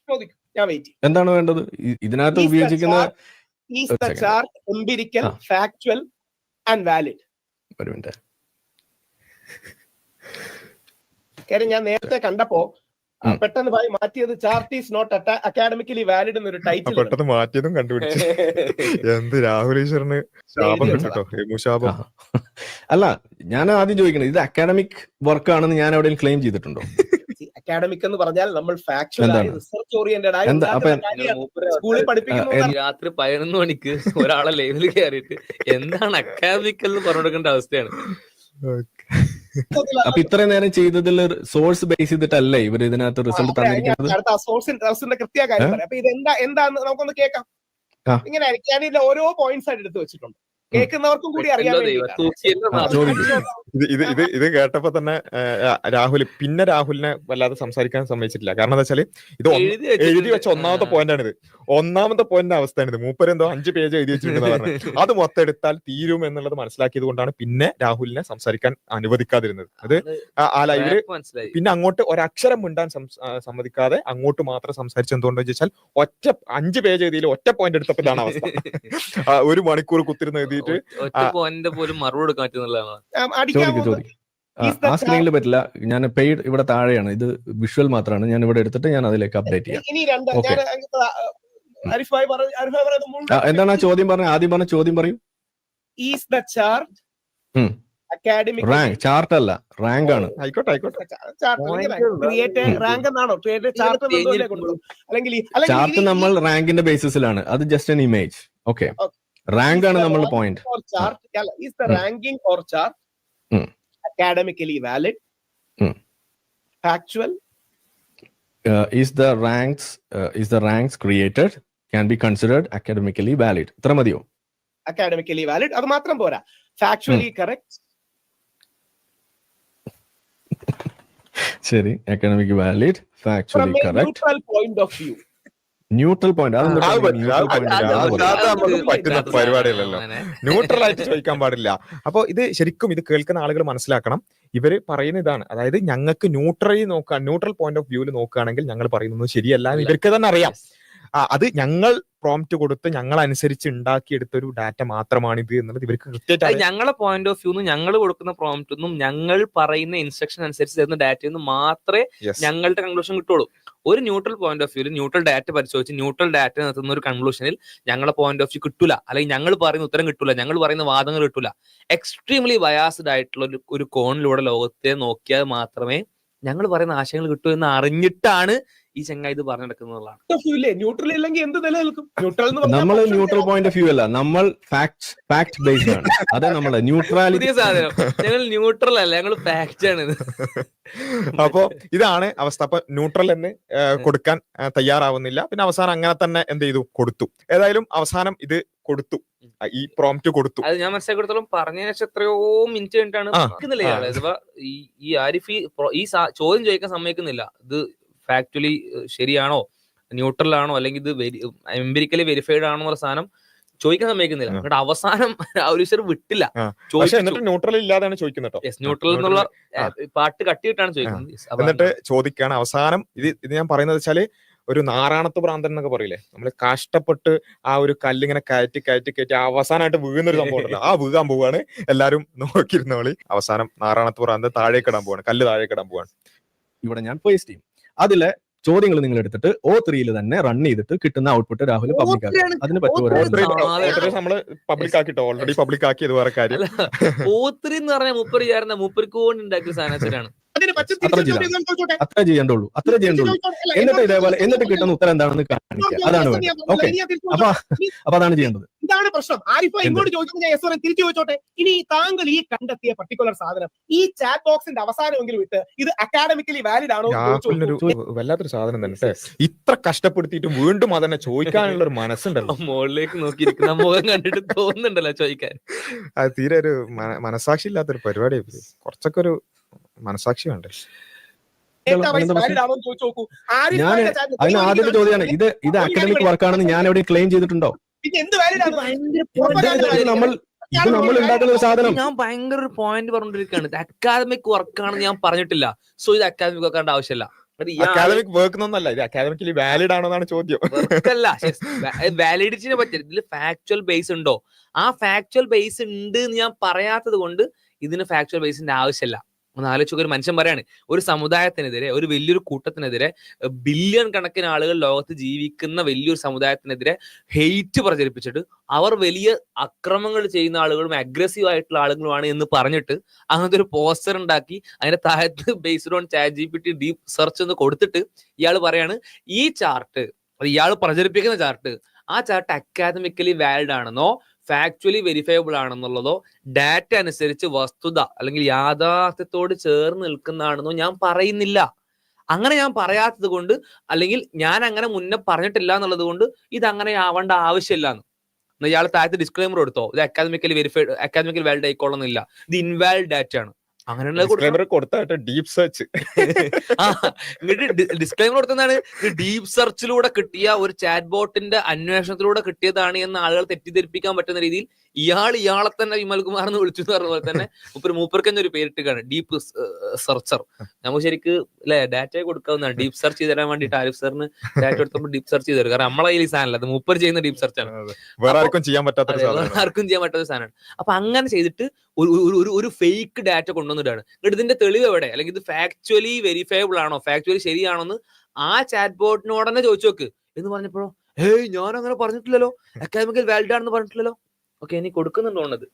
ചോദിക്കും, ഞാൻ വെയിറ്റ് ചെയ്യും. എന്താണ് വേണ്ടത്? ഇതിനകത്ത് ഉപയോഗിക്കുന്ന chart empirical, factual and valid. ഒരു മിനിറ്റ്. കാര്യം ഞാൻ നേരത്തെ കണ്ടപ്പോ പെട്ടെന്ന് ഭായി മാറ്റിയത് chart is not academically valid എന്നൊരു ടൈറ്റിൽ പെട്ടെന്ന് മാറ്റിയതും കണ്ടുപിടിച്ചു. എന്ത് രാഹുൽ ഈശ്വറിന് ശാപം കിട്ടോ, ശാപം. അല്ല, ഞാൻ ആദ്യം ചോദിക്കുന്നത്, ഇത് അക്കാഡമിക് വർക്ക് ആണെന്ന് ഞാൻ എവിടെയും ക്ലെയിം ചെയ്തിട്ടുണ്ടോ? അക്കാഡമിക് എന്ന് പറഞ്ഞാൽ നമ്മൾ ഫാക്ച്വൽ ആയി റിസർച്ച് ഓറിയന്റഡ് ആയി സ്കൂളിൽ പഠിപ്പിക്കുന്നു. രാത്രി 11 മണിക്ക് ഒരാളെ ലൈവിൽ കയറിയിട്ട് എന്താണ് അക്കാഡമിക് എന്ന് പറഞ്ഞു കൊടുക്കേണ്ട അവസ്ഥയാണ്. അപ്പൊ ഇത്രയും നേരം ചെയ്തതിൽ സോഴ്സ് ബേസ് ചെയ്തിട്ടല്ലേ ഇവർ ഇതിനകത്ത് റിസൾട്ട് തന്നിരിക്കുന്നത്? സോഴ്സിന്റെ കൃത്യ കാര്യം പറയാം. അപ്പൊ ഇത് എന്താന്ന് നമുക്കൊന്ന് കേൾക്കാം. ഇങ്ങനെ ഞാനില്ല ഓരോ പോയിന്റ്സ് ആയിട്ട് എടുത്ത് വെച്ചിട്ടുണ്ട്, കേൾക്കുന്നവർക്കും കൂടി അറിയാൻ ഇത് കേട്ടപ്പോ തന്നെ രാഹുലിനെ വല്ലാതെ സംസാരിക്കാൻ സമ്മതിച്ചിട്ടില്ല. കാരണം എന്താ വെച്ചാല് ഇത് എഴുതി വെച്ച ഒന്നാമത്തെ പോയിന്റാണിത്. ഒന്നാമത്തെ പോയിന്റിന്റെ അവസ്ഥയാണിത്. മൂപ്പരെന്തോ 5 പേജ് എഴുതി വെച്ചിട്ടുണ്ടെന്ന് പറഞ്ഞു. അത് മൊത്തം എടുത്താൽ തീരും എന്നുള്ളത് മനസ്സിലാക്കിയത് കൊണ്ടാണ് പിന്നെ രാഹുലിനെ സംസാരിക്കാൻ അനുവദിക്കാതിരുന്നത്. അത് ആ ലൈവില് പിന്നെ അങ്ങോട്ട് ഒരക്ഷരം മിണ്ടാൻ സമ്മതിക്കാതെ അങ്ങോട്ട് മാത്രം സംസാരിച്ച് എന്തുകൊണ്ടെന്ന് വെച്ചാൽ 5 പേജ് എഴുതിയിൽ ഒറ്റ പോയിന്റ് എടുത്തപ്പോൾ ഇതാണ് അവസ്ഥ. 1 മണിക്കൂർ കുത്തിരുന്ന് എഴുതിയിട്ട് പോലും മറുപടി കൊടുക്കാൻ പറ്റുന്നതാണ്. ആ സ്ക്രീനിൽ പറ്റില്ല. ഞാൻ പെയ്ഡ് ഇവിടെ താഴെയാണ്, ഇത് വിഷ്വൽ മാത്രമാണ്. ഞാൻ ഇവിടെ എടുത്തിട്ട് ഞാൻ അതിലേക്ക് അപ്ഡേറ്റ് ചെയ്യാം. ഇനി രണ്ട് ആരിഫായി പറയുന്നത് മുഴുവൻ എന്താണ് ആ ചോദ്യം പറഞ്ഞ ആദ്യം പറഞ്ഞ ചോദ്യം പറയൂ. ഈസ് ദ ചാർട്ട് ഉം. അക്കാഡമിക് റാങ്ക് ചാർട്ട് അല്ല റാങ്ക് ആണ്. ആയിക്കോട്ടെ ക്രിയേറ്റ് റാങ്ക് എന്നാണോ ക്രിയേറ്റ് ചാർട്ട് അല്ലെങ്കിൽ ചാർട്ട് നമ്മൾ റാങ്കിന്റെ ബേസിസിലാണ്, അത് just N image. Okay, rank ആണ് നമ്മളുടെ point. Is the ranking or chart academically valid, factual, is the ranks created can be considered academically valid. ഇത്ര മതിയോ? Academically valid. അത് മാത്രം പോരാ, ഫാക്ച്വലി കറക്റ്റ്. ശരി, academic valid, factually correct, neutral point of view. Neutral point. പറ്റുന്ന പരിപാടിയല്ലല്ലോ, neutral ആയിട്ട് ചോദിക്കാൻ പാടില്ല. അപ്പൊ ഇത് ശരിക്കും ഇത് കേൾക്കുന്ന ആളുകൾ മനസ്സിലാക്കണം. ഇവര് പറയുന്ന ഇതാണ്, അതായത് ഞങ്ങൾക്ക് ന്യൂട്രൽ പോയിന്റ് ഓഫ് വ്യൂവിൽ നോക്കുകയാണെങ്കിൽ ഞങ്ങൾ പറയുന്നത് ശരിയല്ല എന്ന് ഇവർക്ക് തന്നെ അറിയാം. അത് ഞങ്ങൾ പ്രോംപ്റ്റ് കൊടുത്ത് ഞങ്ങൾ അനുസരിച്ച് ഉണ്ടാക്കിയെടുത്ത ഒരു ഡാറ്റ മാത്രമാണ് ഇത് എന്നുള്ളത് ഇവർക്ക് കൃത്യമായിട്ട് ഞങ്ങളെ പോയിന്റ് ഓഫ് വ്യൂന്നും ഞങ്ങൾ കൊടുക്കുന്ന പ്രോംപ്റ്റ് ഒന്നും ഞങ്ങൾ പറയുന്ന ഇൻസ്ട്രക്ഷൻ അനുസരിച്ച് തരുന്ന ഡാറ്റയിൽ നിന്ന് മാത്രമേ ഞങ്ങളുടെ കൺക്ലൂഷൻ കിട്ടുള്ളൂ. ഒരു ന്യൂട്രൽ പോയിന്റ് ഓഫ് വ്യൂവിൽ ന്യൂട്രൽ ഡാറ്റ പരിശോധിച്ച് ന്യൂട്രൽ ഡാറ്റ നിർത്തുന്ന ഒരു കൺക്ലൂഷനിൽ ഞങ്ങളെ പോയിന്റ് ഓഫ് വ്യൂ കിട്ടൂല, അല്ലെങ്കിൽ ഞങ്ങൾ പറയുന്ന ഉത്തരം കിട്ടൂല, ഞങ്ങൾ പറയുന്ന വാദങ്ങൾ കിട്ടൂല. എക്സ്ട്രീംലി ബയാസ്ഡ് ആയിട്ടുള്ള ഒരു കോണിലൂടെ ലോകത്തെ നോക്കിയാൽ മാത്രമേ ഞങ്ങൾ പറയുന്ന ആശയങ്ങൾ കിട്ടൂ എന്ന് അറിഞ്ഞിട്ടാണ് ഈ ചങ്ങായി ഇത് പറഞ്ഞു നടക്കുന്നതാണ്. ന്യൂട്രൽ ഇല്ലെങ്കിൽ എന്ത് നിലനിൽക്കും? നമ്മൾ ന്യൂട്രൽ പോയിന്റ് ഓഫ് വ്യൂ അല്ല, നമ്മൾ ഫാക്ട് ബേസ്ഡ് ആണ്. അതെ, നമ്മളെ ന്യൂട്രാലിറ്റി സാധനം. ഞങ്ങൾ ന്യൂട്രൽ അല്ല, ഞങ്ങൾ ഫാക്ട് ആണ്. അപ്പോ ഇതാണ് അവസ്ഥ. അപ്പൊ ന്യൂട്രൽ എന്ന് കൊടുക്കാൻ തയ്യാറാവുന്നില്ല. പിന്നെ അവസാനം അങ്ങനെ തന്നെ എന്ത് ചെയ്തു, കൊടുത്തു. ഏതായാലും അവസാനം ഇത് കൊടുത്തു, ഈ പ്രോംപ്റ്റ് കൊടുത്തു. അത് ഞാൻ മനസ്സിലാക്കിയെടുത്തോളം പറഞ്ഞതിന് ശേഷം എത്രയോ മിനിറ്റ് കഴിഞ്ഞിട്ടാണ് ഈ ആരിഫ് ഈ ചോദ്യം ചോദിക്കാൻ സമ്മതിക്കുന്നില്ല. ഇത് ഫാക്ച്വലി ശരിയാണോ, ന്യൂട്രൽ ആണോ, അല്ലെങ്കിൽ ഇത് എംപിരിക്കലി വെരിഫൈഡ് ആണോ എന്നുള്ള സാധനം ചോദിക്കാൻ സമ്മതിക്കുന്നില്ല. എന്നിട്ട് അവസാനം വിട്ടില്ല, ന്യൂട്രൽ ഇല്ലാതാണ് ചോദിക്കുന്നത്. ന്യൂട്രൽ എന്നുള്ള പാട്ട് കട്ടിയിട്ടാണ് ചോദിക്കുന്നത്. എന്നിട്ട് ചോദിക്കുകയാണ് അവസാനം. ഇത് ഞാൻ പറയുന്നത് വെച്ചാല് ഒരു നാറാണത്ത് ഭ്രാന്തൻ എന്നൊക്കെ പറയില്ലേ, നമ്മള് കഷ്ടപ്പെട്ട് ആ ഒരു കല്ലിങ്ങനെ കയറ്റി അവസാനമായിട്ട് വീഴുന്നൊരു സംഭവം ഉണ്ടല്ലോ, ആ വീഴാൻ പോവാണ്. എല്ലാരും നോക്കിയിരുന്നോളി. അവസാനം നാറാണത്ത് ഭ്രാന്തൻ താഴേക്കിടാൻ പോവാണ്, കല്ല് താഴേക്കിടാൻ പോവാണ്. ഇവിടെ ഞാൻ പേസ്റ്റ് ചെയ്യും. അതിലെ ചോദ്യങ്ങൾ നിങ്ങൾ എടുത്തിട്ട് O3 തന്നെ റൺ ചെയ്തിട്ട് കിട്ടുന്ന ഔട്ട്പുട്ട് രാഹുൽ പബ്ലിക് ആക്കും. അതിന് നമ്മള് പബ്ലിക് ആക്കിട്ടോ, ഓൾറെഡി പബ്ലിക് ആക്കിയത് വേറെ കാര്യം. O3 എന്ന് പറഞ്ഞാൽ മൂപ്പർക്ക് ഉണ്ടാക്കിയ സാധനത്തിലാണ്. അത്ര ചെയ്യേണ്ടുള്ളൂ. എന്നിട്ട് കിട്ടുന്ന ഉത്തരം എന്താണെന്ന് കാണിക്കുക. അതാണ് വേണ്ടത്. ഓക്കെ, അപ്പൊ അതാണ് ചെയ്യേണ്ടത്. ഇതാണ് പ്രശ്നം. ആരിഫ ഇങ്ങോട്ട് ചോദിക്കുന്നത് ഞാൻ തിരിച്ചു ചോദിച്ചോട്ടെ. ഇനി താങ്കൾ ഈ കണ്ടെത്തിയ പർട്ടിക്കുലർ സാധനം ഈ ചാറ്റ് ബോക്സിന്റെ അവസാനമെങ്കിലും വിട്ട് ഇത് അക്കാഡമിക്കലി വാലിഡ് ആണോ? വല്ലാത്തൊരു സാധനം തന്നെ. ഇത്ര കഷ്ടപ്പെടുത്തിയിട്ട് വീണ്ടും അതന്നെ ചോദിക്കാനുള്ള ഒരു മനസ്സുണ്ടല്ലോ. മുകളിലേക്ക് നോക്കിയിരിക്കുന്ന മുഖം കണ്ടിട്ട് തോന്നുന്നുണ്ടല്ലോ ചോദിക്കാൻ. അത് തീരെ ഒരു മനസാക്ഷി ഇല്ലാത്തൊരു പരിപാടി. കുറച്ചൊക്കെ ഒരു മനസാക്ഷി വേണ്ടേ? അതിന് ആദ്യത്തെ ചോദ്യമാണ് ഇത് അക്കാഡമിക് വർക്കാണെന്ന് ഞാൻ എവിടെ ക്ലെയിം ചെയ്തിട്ടുണ്ടോ? നമ്മൾ ഉണ്ടാക്കുന്ന ഒരു സാധനം. ഞാൻ ഭയങ്കര ഒരു പോയിന്റ് പറഞ്ഞോണ്ടിരിക്കുകയാണ്. അക്കാദമിക് വർക്കാണെന്ന് ഞാൻ പറഞ്ഞിട്ടില്ല. സോ ഇത് അക്കാദമിക് വർക്കാണ്ട് ആവശ്യമില്ല. അക്കാദമിക് വർക്ക് എന്നല്ല, ഇത് അക്കാദമിക്കലി വാലിഡ് ആണോന്നാണ് ചോദ്യം. വാലിഡിറ്റിനെ പറ്റി ഇതിൽ ഫാക്ച്വൽ ബേസ് ഉണ്ടോ? ആ ഫാക്ച്വൽ ബേസ് ഉണ്ട് എന്ന് ഞാൻ പറയാത്തത് കൊണ്ട് ഇതിന് ഫാക്ച്വൽ ബേസിന്റെ ആവശ്യമില്ല. ഒന്ന് ആലോചിക്കുക, ഒരു മനുഷ്യൻ പറയാണ് ഒരു സമുദായത്തിനെതിരെ, ഒരു വലിയൊരു കൂട്ടത്തിനെതിരെ, ബില്യൺ കണക്കിന് ആളുകൾ ലോകത്ത് ജീവിക്കുന്ന വലിയൊരു സമുദായത്തിനെതിരെ ഹെയ്റ്റ് പ്രചരിപ്പിച്ചിട്ട് അവർ വലിയ അക്രമങ്ങൾ ചെയ്യുന്ന ആളുകളും അഗ്രസീവ് ആയിട്ടുള്ള ആളുകളുമാണ് എന്ന് പറഞ്ഞിട്ട് അങ്ങനത്തെ ഒരു പോസ്റ്റർ ഉണ്ടാക്കി അതിന്റെ താഴത്ത് based on ChatGPT deep search എന്ന് കൊടുത്തിട്ട് ഇയാൾ പറയാണ് ഈ ചാർട്ട്, അത് ഇയാൾ പ്രചരിപ്പിക്കുന്ന ചാർട്ട്, ആ ചാർട്ട് അക്കാദമിക്കലി വാലിഡ് ആണെന്നോ ഫാക്ച്വലി വെരിഫയബിൾ ആണെന്നുള്ളതോ ഡാറ്റ അനുസരിച്ച് വസ്തുത അല്ലെങ്കിൽ യാഥാർത്ഥ്യത്തോട് ചേർന്ന് നിൽക്കുന്നതാണെന്നോ ഞാൻ പറയുന്നില്ല. അങ്ങനെ ഞാൻ പറയാത്തത് കൊണ്ട്, അല്ലെങ്കിൽ ഞാൻ അങ്ങനെ മുന്നേ പറഞ്ഞിട്ടില്ല എന്നുള്ളത് കൊണ്ട് ഇത് അങ്ങനെ ആവേണ്ട ആവശ്യമില്ല എന്ന് ഇയാൾ താഴത്ത് ഡിസ്ക്ലെയിമർ കൊടുത്തോ, ഇത് അക്കാദമിക്കലി വെരിഫൈഡ്, അക്കാദമിക്കലി വാലിഡ് ആയിക്കോളന്നില്ല, ഇത് ഇൻവാലിഡ് ഡാറ്റ ആണ്. അങ്ങനെ കൊടുത്തായിട്ട് ഡീപ് സെർച്ച് ഡിസ്ക്ലെയിമർ കൊടുത്തതാണ് ഡീപ് സെർച്ചിലൂടെ കിട്ടിയ ഒരു ചാറ്റ് ബോട്ടിന്റെ അന്വേഷണത്തിലൂടെ കിട്ടിയതാണ് എന്ന് ആളുകൾ തെറ്റിദ്ധരിപ്പിക്കാൻ പറ്റുന്ന രീതിയിൽ ഇയാളെ തന്നെ വിമൽകുമാർ എന്ന് വിളിച്ചു എന്ന് പറഞ്ഞ പോലെ തന്നെ മൂപ്പർക്ക് തന്നെ ഒരു പേരിട്ടാണ് ഡീപ്പ് സെർച്ചർ. നമുക്ക് ശരിക്ക് അല്ലെ ഡാറ്റ കൊടുക്കാവുന്നതാണ്. ഡീപ്പ് സെർച്ച് ചെയ്ത് തരാൻ വേണ്ടിട്ട് ആരിഫ് സാറിന് ഡാറ്റ എടുത്തപ്പോൾ ഡീപ്പ് സെർച്ച് ചെയ്തു തരും. കാരണം നമ്മളെ കയ്യിൽ ഈ സാധനമല്ല, അത് മൂപ്പർ ചെയ്യുന്ന ഡീപ്പ് സെർച്ച് ആണ്, വേറെ ആർക്കും ചെയ്യാൻ പറ്റാത്ത സാധനമാണ്. അപ്പൊ അങ്ങനെ ചെയ്തിട്ട് ഒരു ഫേക്ക് ഡാറ്റ കൊണ്ടുവന്നിട്ടാണ്. എന്നിട്ട് ഇതിന്റെ തെളിവ് എവിടെ, അല്ലെങ്കിൽ ഇത് ഫാക്ച്വലി വെരിഫയബിൾ ആണോ, ഫാക്ച്വലി ശരിയാണോ എന്ന് ആ ചാറ്റ് ബോട്ടിനോട് തന്നെ ചോദിച്ചു നോക്ക് എന്ന് പറഞ്ഞപ്പോഴോ ഹേയ് ഞാൻ അങ്ങനെ പറഞ്ഞിട്ടില്ലല്ലോ, അക്കാദമിക്കൽ വാലിഡ് ആണെന്ന് പറഞ്ഞിട്ടില്ലല്ലോ. ഓക്കെ, ഇനി കൊടുക്കുന്നുണ്ടോണത്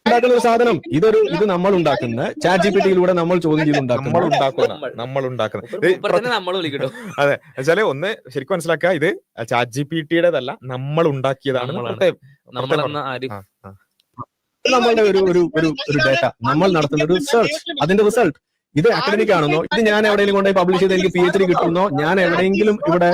ഉണ്ടാക്കുന്ന ഒരു സാധനം ഇത് നമ്മൾ ഉണ്ടാക്കുന്ന ChatGPT-യിലൂടെ നമ്മൾ ചോദ്യം ചെയ്ത് ഉണ്ടാക്കുന്ന നമ്മൾ ഉണ്ടാക്കുന്ന നമ്മൾ വിളിക്കട്ടോ. അതെ, വെച്ചാല് ഒന്ന് ശരിക്കും മനസ്സിലാക്കുക, ഇത് ChatGPT-യുടേതല്ല, നമ്മൾ ഉണ്ടാക്കിയതാണ്. നമ്മളെന്ന ആരിഫ് നമ്മളുടെ ഒരു ഡേറ്റ, നമ്മൾ നടത്തുന്ന ഒരു റിസർച്ച്, അതിന്റെ റിസൾട്ട് ഇത് അക്കാഡമിക് ആണെന്നോ, ഇത് ഞാൻ എവിടെയെങ്കിലും കൊണ്ടുപോയി പബ്ലിഷ് ചെയ്ത് എനിക്ക് PhD കിട്ടുന്നോ, ഞാൻ എവിടെയെങ്കിലും ഇവിടെ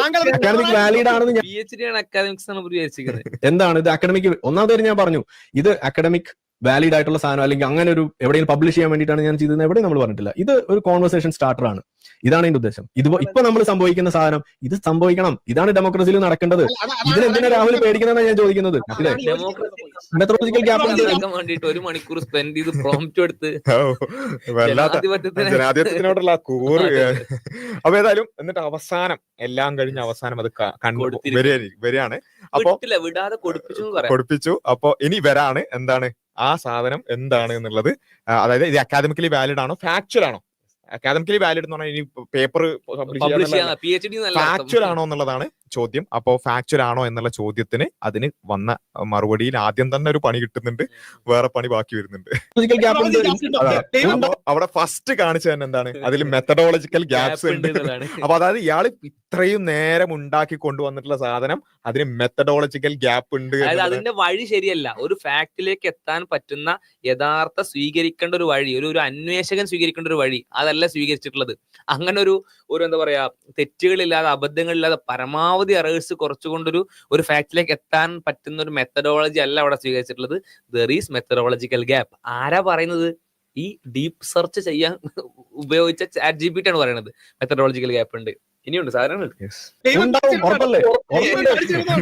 അക്കാഡമിക് വാലിഡ് ആണെന്ന് PhD ആണ് അക്കാദമിക്സ് ആണ് വിചാരിച്ചിരിക്കുന്നത്. എന്താണ് ഇത് അക്കാഡമിക്? ഒന്നാമത് ഞാൻ പറഞ്ഞു ഇത് അക്കാഡമിക് വാലിഡ് ആയിട്ടുള്ള സാധനം, അല്ലെങ്കിൽ അങ്ങനെ ഒരു എവിടെയെങ്കിലും പബ്ലിഷ് ചെയ്യാൻ വേണ്ടിയിട്ടാണ് ഞാൻ ചെയ്തത്, എവിടെയും നമ്മൾ പറഞ്ഞിട്ടില്ല. ഇത് ഒരു കോൺവെർസേഷൻ സ്റ്റാർട്ടർ ആണ്. ഇതാണ് ഇതിന്റെ ഉദ്ദേശം. ഇപ്പൊ നമ്മൾ സംഭവിക്കുന്ന സാധനം ഇത് സംഭവിക്കണം. ഇതാണ് ഡെമോക്രസിയിൽ നടക്കേണ്ടത്. ഇതിനെന്തിനാ രാഹുൽ പേടിക്കുന്നതാണ് ഞാൻ ചോദിക്കുന്നത്. മെത്തഡോളജിക്കൽ ഗ്യാപ്പ് വേണ്ടിട്ട് 1 മണിക്കൂർ സ്പെൻഡ് ചെയ്ത് പ്രോംപ്റ്റ് എടുത്ത് ജനാധിപത്യത്തിനോടുള്ള കൂറ്. അപ്പൊ ഏതായാലും എന്നിട്ട് അവസാനം എല്ലാം കഴിഞ്ഞ അവസാനം അത് വരികയാണ്. അപ്പൊ വിടാതെ കൊടുപ്പിച്ചു. അപ്പൊ ഇനി വരാണ് എന്താണ് ആ സാധനം എന്താണ് എന്നുള്ളത്. അതായത് ഇത് അക്കാദമിക്കലി വാലിഡ് ആണോ ഫാക്ച്വൽ ആണോ? അക്കാദമിക്കലി വാലിഡ് എന്ന് പറഞ്ഞാൽ ഇനി പേപ്പർ ഫാക്ച്വൽ ആണോ എന്നുള്ളതാണ് ചോദ്യം. അപ്പോ ഫാക്ച്വൽ ആണോ എന്നുള്ള ചോദ്യത്തിന് അതിന് വന്ന മറുപടിയിൽ ആദ്യം തന്നെ ഒരു പണി കിട്ടുന്നുണ്ട്, വേറെ പണി ബാക്കി വരുന്നുണ്ട്. അവിടെ ഫസ്റ്റ് കാണിച്ചു തന്നെ എന്താണ് അതിൽ മെത്തഡോളജിക്കൽ ഗ്യാപ്സ് ഉണ്ട്. അപ്പൊ അതായത് ഇയാള് ഇത്രയും നേരം ഉണ്ടാക്കി കൊണ്ടുവന്നിട്ടുള്ള സാധനം അതിന് മെത്തഡോളജിക്കൽ ഗ്യാപ്പ് ഉണ്ട്. അതിന്റെ വഴി ശരിയല്ല. ഒരു ഫാക്ടിലേക്ക് എത്താൻ പറ്റുന്ന യഥാർത്ഥ സ്വീകരിക്കേണ്ട ഒരു വഴി, ഒരു അന്വേഷകൻ സ്വീകരിക്കേണ്ട ഒരു വഴി അതല്ല സ്വീകരിച്ചിട്ടുള്ളത്. അങ്ങനെ ഒരു എന്താ പറയാ തെറ്റുകളില്ലാതെ അബദ്ധങ്ങളില്ലാതെ പരമാവധി എറേഴ്സ് കുറച്ചുകൊണ്ടൊരു ഫാക്ടിലേക്ക് എത്താൻ പറ്റുന്ന ഒരു മെത്തഡോളജി അല്ല അവിടെ സ്വീകരിച്ചിട്ടുള്ളത്. There is methodological gap. ആരാ പറയുന്നത്? ഈ ഡീപ്പ് സെർച്ച് ചെയ്യാൻ ഉപയോഗിച്ച ChatGPT ആണ് പറയുന്നത് മെത്തഡോളജിക്കൽ ഗ്യാപ്പ് ഉണ്ട്. ഇനിയുണ്ട് സാധനങ്ങൾ.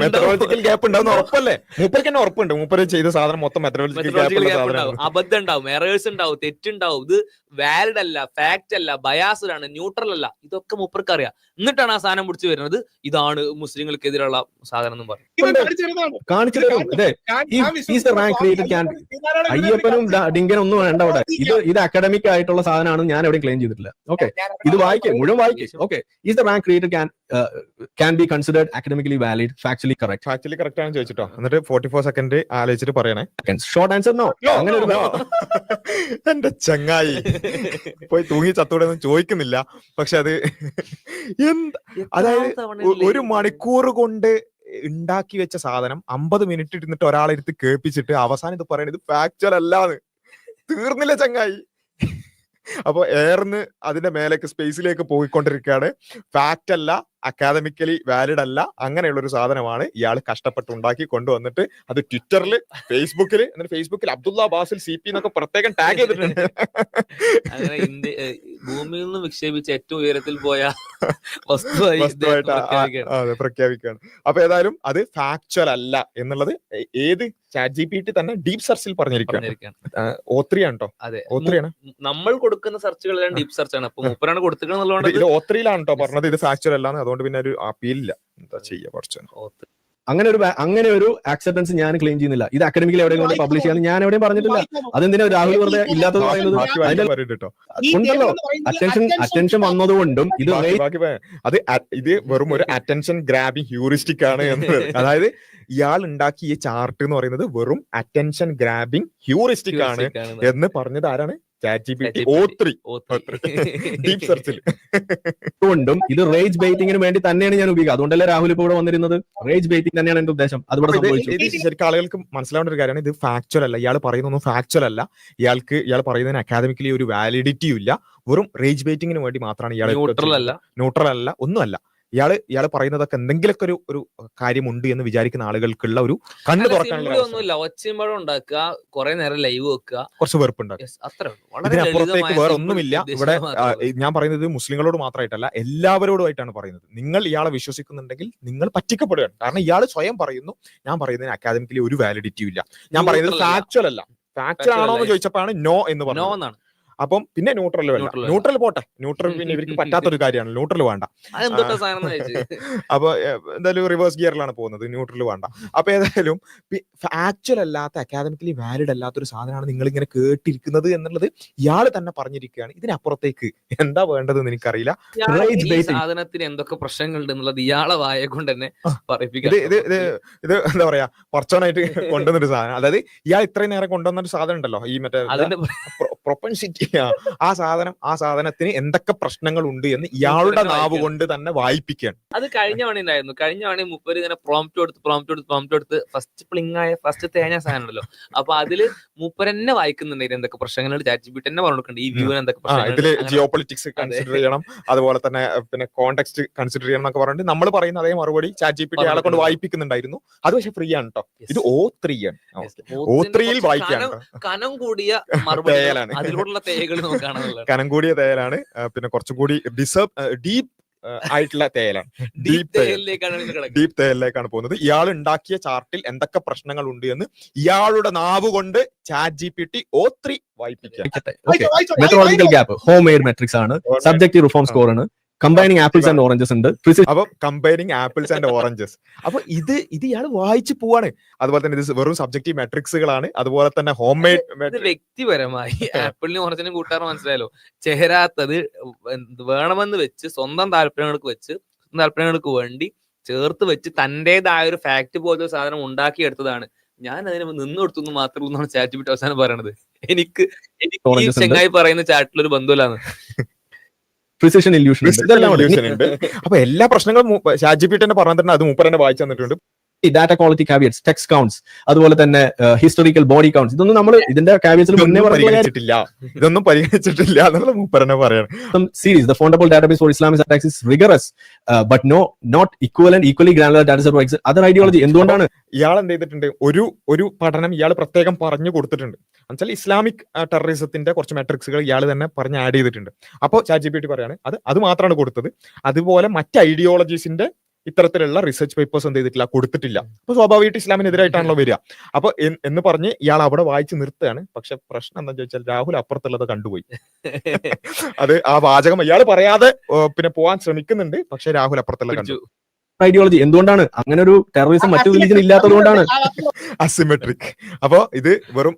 മെത്തഡോളജിക്കൽ ഗ്യാപ്പ് ഉണ്ടാവുന്ന ഉറപ്പല്ലേ? മൂപ്പർക്ക് തന്നെ ഉറപ്പുണ്ട്. മൂപ്പര് ചെയ്ത സാധനം മൊത്തം മെത്തഡോളജിക്കൽ ഗ്യാപ്പ്. അബദ്ധം ഉണ്ടാവും, എറേഴ്സ് ഉണ്ടാവും, തെറ്റുണ്ടാവും. ഇത് വാലിഡ് അല്ല, ഫാക്ട് അല്ല, ബയാസ്ഡ് ആണ്, ന്യൂട്രൽ അല്ല. ഇതൊക്കെ മൂപ്പർക്ക് അറിയാം. എന്നിട്ടാണ് ആ സാധനം പിടിച്ചു വരുന്നത് ഇതാണ് മുസ്ലിങ്ങൾക്കെതിരെയുള്ള സാധനം എന്നും പറഞ്ഞു. അയ്യപ്പനും ഡിങ്കനും ഒന്നും വേണ്ട അവിടെ. ഇത് അക്കാഡമിക് ആയിട്ടുള്ള സാധനമാണ്, ഞാൻ എവിടെയും ക്ലെയിം ചെയ്തിട്ടില്ല. ഓക്കെ, ഇത് വായിക്കും, മുഴുവൻ വായിക്കും. Okay, is the rank created can be considered academically valid, factually correct? Factually correct ആണ് ചോദിച്ചിട്ടോ. എന്നിട്ട് 44 സെക്കൻഡ് ആലോചിച്ചിട്ട് പറയണേ. Short answer no. അങ്ങനെ എന്റെ ചങ്ങായി പോയി തൂങ്ങി ചത്തൂടെ ഒന്നും ചോദിക്കുന്നില്ല. പക്ഷെ അത് അതായത് 1 മണിക്കൂർ കൊണ്ട് ഉണ്ടാക്കി വെച്ച സാധനം 50 മിനിറ്റ് ഇരുന്നിട്ട് ഒരാളെടുത്ത് കേൾപ്പിച്ചിട്ട് അവസാനം ഇത് പറയണത് ഫാക്ച്വൽ അല്ലാന്ന്. തീർന്നില്ല ചങ്ങായി. അപ്പൊ എയർന്ന് അതിന്റെ മേലേക്ക് സ്പേസിലേക്ക് പോയിക്കൊണ്ടിരിക്കുകയാണ്. ഫാക്ട് അല്ല, അക്കാദമിക്കലി വാലിഡ് അല്ല, അങ്ങനെയുള്ള ഒരു സാധനമാണ് ഇയാൾ കഷ്ടപ്പെട്ട് ഉണ്ടാക്കി കൊണ്ടുവന്നിട്ട് അത് ട്വിറ്ററിൽ, ഫേസ്ബുക്കിൽ അബ്ദുള്ള ബാസിൽ CP എന്നൊക്കെ പ്രത്യേകം ടാഗ് ചെയ്തിട്ടുണ്ട്. അങ്ങനെ ഭൂമിയിൽ നിന്ന് വിക്ഷേപിച്ച ഏറ്റവും ഉയരത്തിൽ പോയ വസ്തുവായിട്ട് പ്രഖ്യാപിക്കുകയാണ്. അപ്പൊ ഏതായാലും അത് ഫാക്ച്വൽ അല്ല എന്നുള്ളത് ഏത് ChatGPT തന്നെ ഡീപ് സെർച്ചിൽ പറഞ്ഞിരിക്കുകയാണ്. O3 ആണ് കേട്ടോ. അതെ, O3 ആണ്. നമ്മൾ കൊടുക്കുന്ന സെർച്ചുകളെല്ലാം ഡീപ് സെർച്ച് ആണ്. അപ്പൊ മൂപ്പരാണ് കൊടുത്തിട്ടുള്ളത്. ഇത് O3 കേട്ടോ പറഞ്ഞത് ഇത് ഫാക്ച്വൽ അല്ലാന്ന്. അതുകൊണ്ട് പിന്നെ ഒരു അപ്പീലില്ല. എന്താ ചെയ്യാ കുറച്ച്. അങ്ങനെ ഒരു ആക്സെപ്റ്റൻസ് ഞാൻ ക്ലെയിം ചെയ്യുന്നില്ല. ഇത് അക്കാഡമിക്കലി എവിടെയും കൊണ്ട് പബ്ലിഷ് ചെയ്യാൻ ഞാൻ എവിടെയും പറഞ്ഞിട്ടില്ല. അതെന്തിനാ രാഹുൽ വെറുതെ ഇല്ലാത്തത് പറയുന്നത്? ഉണ്ടല്ലോ, അറ്റൻഷൻ വന്നതുകൊണ്ടും ഇത് വെറും ഒരു അറ്റൻഷൻ ഗ്രാബിംഗ് ഹ്യൂറിസ്റ്റിക് ആണ് എന്ന്. അതായത് ഇയാൾ ഉണ്ടാക്കിയ ചാർട്ട് എന്ന് പറയുന്നത് വെറും അറ്റൻഷൻ ഗ്രാബിംഗ് ഹ്യൂറിസ്റ്റിക് ആണ് എന്ന് പറഞ്ഞത് ആരാണ്? ChatGPT O3 ഡീപ് സെർച്ചിൽ. കൊണ്ടും ഇത് റേജ് ബെയ്റ്റിങ്ങിന് വേണ്ടി തന്നെയാണ് ഞാൻ ഉപയോഗിക്കുക. അതുകൊണ്ടല്ലേ രാഹുൽ ഇപ്പോൾ ഇവിടെ വന്നിരുന്നത്. റേജ് ബെയ്റ്റിംഗ് തന്നെയാണ് എന്റെ ഉദ്ദേശം. അതുപോലെ ശരിക്കും ആളുകൾക്ക് മനസ്സിലാവേണ്ട ഒരു കാര്യമാണ്, ഇത് ഫാക്ച്വൽ അല്ല. ഇയാൾ പറയുന്നൊന്നും ഫാക്ച്വൽ അല്ല. ഇയാൾ പറയുന്നതിന് അക്കാദമിക്കലി ഒരു വാലിഡിറ്റിയും ഇല്ല. വെറും റേജ് ബെയ്റ്റിങ്ങിന് വേണ്ടി മാത്രമാണ് ഇയാൾ. ന്യൂട്രൽ അല്ല, ഒന്നുമല്ല. ഇയാള് പറയുന്നതൊക്കെ എന്തെങ്കിലുമൊക്കെ ഒരു കാര്യമുണ്ട് എന്ന് വിചാരിക്കുന്ന ആളുകൾക്കുള്ള ഒരു കണ്ണു തുറക്കാനുള്ള ഒച്ചയും ഉണ്ടാക്കുക, കുറെ നേരം ലൈവ് വെക്കുക, കുറച്ച് വെറുപ്പുണ്ടാക്കുക. ഇതിനപ്പുറത്തേക്ക് വേറെ ഒന്നുമില്ല. ഇവിടെ ഞാൻ പറയുന്നത് മുസ്ലിങ്ങളോട് മാത്രമായിട്ടല്ല, എല്ലാവരോടുമായിട്ടാണ് പറയുന്നത്. നിങ്ങൾ ഇയാളെ വിശ്വസിക്കുന്നുണ്ടെങ്കിൽ നിങ്ങൾ പറ്റിക്കപ്പെടുകയാണ്. കാരണം ഇയാൾ സ്വയം പറയുന്നു ഞാൻ പറയുന്നതിന് അക്കാദമിക്കലി ഒരു വാലിഡിറ്റിയും ഇല്ല. ഞാൻ പറയുന്നത് ഫാക്ച്വൽ അല്ല. ഫാക്ച്വൽ ആണോ എന്ന് ചോദിച്ചപ്പോഴാണ് നോ എന്ന് പറഞ്ഞത്. അപ്പം പിന്നെ ന്യൂട്രൽ വേണ്ട, Neutral വേണ്ട. ന്യൂട്രൽ പോട്ടെ, ന്യൂട്രൽ പിന്നെ ഇവർക്ക് പറ്റാത്തൊരു കാര്യമാണ്, ന്യൂട്രൽ വേണ്ട. അതെന്തോട്ടാ സാധനം എന്ന് ചോദിച്ചു. അപ്പൊ എന്തായാലും റിവേഴ്സ് ഗിയറിലാണ് പോകുന്നത്, ന്യൂട്രൽ വേണ്ട. അപ്പൊ ഏതായാലും ആക്ച്വൽ അല്ലാത്ത അക്കാദമിക്കലി വാലിഡ് അല്ലാത്തൊരു സാധനമാണ് നിങ്ങൾ ഇങ്ങനെ കേട്ടിരിക്കുന്നത് എന്നുള്ളത് ഇയാൾ തന്നെ പറഞ്ഞിരിക്കുകയാണ്. ഇതിനപ്പുറത്തേക്ക് എന്താ വേണ്ടതെന്ന് എനിക്കറിയില്ല. ഈ സാധനത്തിന് എന്തൊക്കെ പ്രശ്നങ്ങളുണ്ട് എന്നുള്ളത് ഇയാളെ വായെ കൊണ്ട് തന്നെ പറയിപ്പിക്കാം. ഇത് എന്താ പറയാ പർച്ചോനായിട്ട് കൊണ്ടുവന്നൊരു സാധനം. അതായത് ഇയാൾ ഇത്രയും നേരം കൊണ്ടുവന്നൊരു സാധനം ഉണ്ടല്ലോ, ഈ മറ്റേ അതിന്റെ പ്രൊപ്പൻസിറ്റി, ആ സാധനത്തിന് എന്തൊക്കെ പ്രശ്നങ്ങൾ ഉണ്ട് എന്ന് ഇയാളുടെ നാവ് കൊണ്ട് തന്നെ വായിപ്പിക്കുകയാണ്. അത് കഴിഞ്ഞ പണി ഉണ്ടായിരുന്നു. കഴിഞ്ഞ പണി മുപ്പര് ഇങ്ങനെ പ്രോംപ്റ്റ് കൊടുത്ത് ഫസ്റ്റ് പ്ലിങ് ആയ ഫസ്റ്റ് തേഞ്ഞ സാധനം ഉണ്ടല്ലോ. അപ്പൊ അതില് മൂപ്പരെന്നെ വായിക്കുന്നുണ്ടായിരുന്നു എന്തൊക്കെ പ്രശ്നങ്ങൾ ChatGPT തന്നെ പറഞ്ഞിട്ടുണ്ട്. ഈ വ്യൂവിന് എന്തൊക്കെ ഇതില് പ്രശ്നങ്ങൾ, ജിയോ പൊളിറ്റിക്സ് കൺസിഡർ ചെയ്യണം, അതുപോലെ തന്നെ പിന്നെ കോണ്ടെക്സ്റ്റ് കൺസിഡർ ചെയ്യണം എന്നൊക്കെ പറഞ്ഞിട്ട് നമ്മൾ പറയുന്ന അതേ മറുപടി ChatGPT ആളെ കൊണ്ട് വായിപ്പിക്കുന്നുണ്ടായിരുന്നു. അത് പക്ഷെ ഫ്രീ ആണ് കേട്ടോ. ഇത് O3 ആണ്. O3ൽ വായിക്കാണ്. കനം കൂടിയ മറുപടി തേയലാണ്. അതിലൂടെയുള്ള തേകൾ നോക്കുകയാണെന്നുള്ളത്. കനം കൂടിയ തേയലാണ്. പിന്നെ കുറച്ചും കൂടി ഡീപ്പ് ആയിട്ടുള്ള തേയലാണ്. ഡീപ്പ് തേയലിലേക്കാണ് പോകുന്നത്. ഇയാൾ ഉണ്ടാക്കിയ ചാർട്ടിൽ എന്തൊക്കെ പ്രശ്നങ്ങൾ ഉണ്ട് എന്ന് ഇയാളുടെ നാവ് കൊണ്ട് ChatGPT O3 വായിപ്പിക്കുക. Methodological gap, home air metrics ആണ്, സബ്ജക്റ്റീവ് റിഫോം സ്കോർ ആണ്, കമ്പൈനിങ് ആപ്പിൾസ് ആൻഡ് ഓറഞ്ചസ് ഉണ്ട്. അപ്പൊ കമ്പൈനിങ് ആപ്പിൾസ് ആൻഡ് ഓറഞ്ചസ്, അപ്പൊ ഇത് ഇയാൾ വായിച്ചു പോവാണ്. അതുപോലെ തന്നെ ഇത് വെറും സബ്ജക്റ്റീവ് മെട്രിക്സുകളാണ്. അതുപോലെ തന്നെ ഹോം മെയ്ഡ് വ്യക്തിപരമായി ആപ്പിളിനും ഓറഞ്ചിനും കൂട്ടാറ് മനസ്സിലായല്ലോ. ചേരാത്തത് വേണമെന്ന് വെച്ച് സ്വന്തം താല്പര്യങ്ങൾക്ക് വേണ്ടി ചേർത്ത് വെച്ച് തന്റേതായ ഒരു ഫാക്ട് പോലത്തെ സാധനം ഉണ്ടാക്കിയെടുത്തതാണ്. ഞാൻ അതിന് നിന്ന് കൊടുത്തു മാത്രമേ എന്നാണ് ChatGPT അവസാനം പറയണത്. എനിക്ക് ഈ ചെങ്ങായി പറയുന്ന ചാറ്റിലൊരു ബന്ധമില്ലാന്ന്. പ്രിസിഷൻ ഇല്യൂഷൻ ഉണ്ട്. അപ്പൊ എല്ലാ പ്രശ്നങ്ങളും ChatGPT തന്നെ പറഞ്ഞു തന്നെ അത് മൂപ്പർ തന്നെ വായിച്ചു തന്നിട്ടുണ്ട്. ഡാറ്റ ക്വാളിറ്റി കാവിയറ്റ്സ്, ടെക്സ്റ്റ് കൗണ്ട്സ്, അതുപോലെ തന്നെ ഹിസ്റ്റോറിക്കൽ ബോഡി കൗണ്ട്സ്, ഇതൊന്നും നമ്മൾ ഇതിന്റെ കാവിയറ്റ്സിൽ മുന്നേ ഇതൊന്നും പരിഗണിച്ചിട്ടില്ല എന്നുള്ള മൂപ്പരനെ പറയണം. Series the foundable database for Islamic attacks is rigorous but not equally granular data set for other ideology. എന്തുകൊണ്ടാണ് ഇയാൾ എന്ത് ചെയ്തിട്ടുണ്ട്, ഒരു പഠനം ഇയാൾ പ്രത്യേകം പറഞ്ഞു കൊടുത്തിട്ടുണ്ട്. എന്നുവെച്ചാൽ ഇസ്ലാമിക് ടെററിസത്തിന്റെ കുറച്ച് മെട്രിക്സുകൾ ഇയാൾ തന്നെ പറഞ്ഞ് ആഡ് ചെയ്തിട്ടുണ്ട്. അപ്പോൾ ChatGPT പറയാണ് അത് മാത്രമാണ് കൊടുത്തത്. അതുപോലെ മറ്റ് ഐഡിയോളജീസിന്റെ ഇത്തരത്തിലുള്ള റിസർച്ച് പേപ്പേഴ്സ് എന്ത് ചെയ്തിട്ടില്ല, കൊടുത്തിട്ടില്ല. അപ്പൊ സ്വാഭാവികമായിട്ട് ഇസ്ലാമിനെതിരായിട്ടാണല്ലോ വരിക. അപ്പൊ എന്ന് പറഞ്ഞ് ഇയാൾ അവിടെ വായിച്ച് നിർത്തുകയാണ്. പക്ഷെ പ്രശ്നം എന്താണെന്ന് ചോദിച്ചാൽ രാഹുൽ അപ്പുറത്തുള്ളത് കണ്ടുപോയി. അത് ആ വാചകം ഇയാൾ പറയാതെ പിന്നെ പോവാൻ ശ്രമിക്കുന്നുണ്ട്. പക്ഷെ രാഹുൽ അപ്പുറത്തുള്ള കണ്ടു. ഐഡിയോളജി എന്തുകൊണ്ടാണ് അങ്ങനെ ഒരു ടെററിസം മറ്റു റിലീജിയൻ ഇല്ലാത്തത് കൊണ്ടാണ്. അസിമെട്രിക്. അപ്പൊ ഇത് വെറും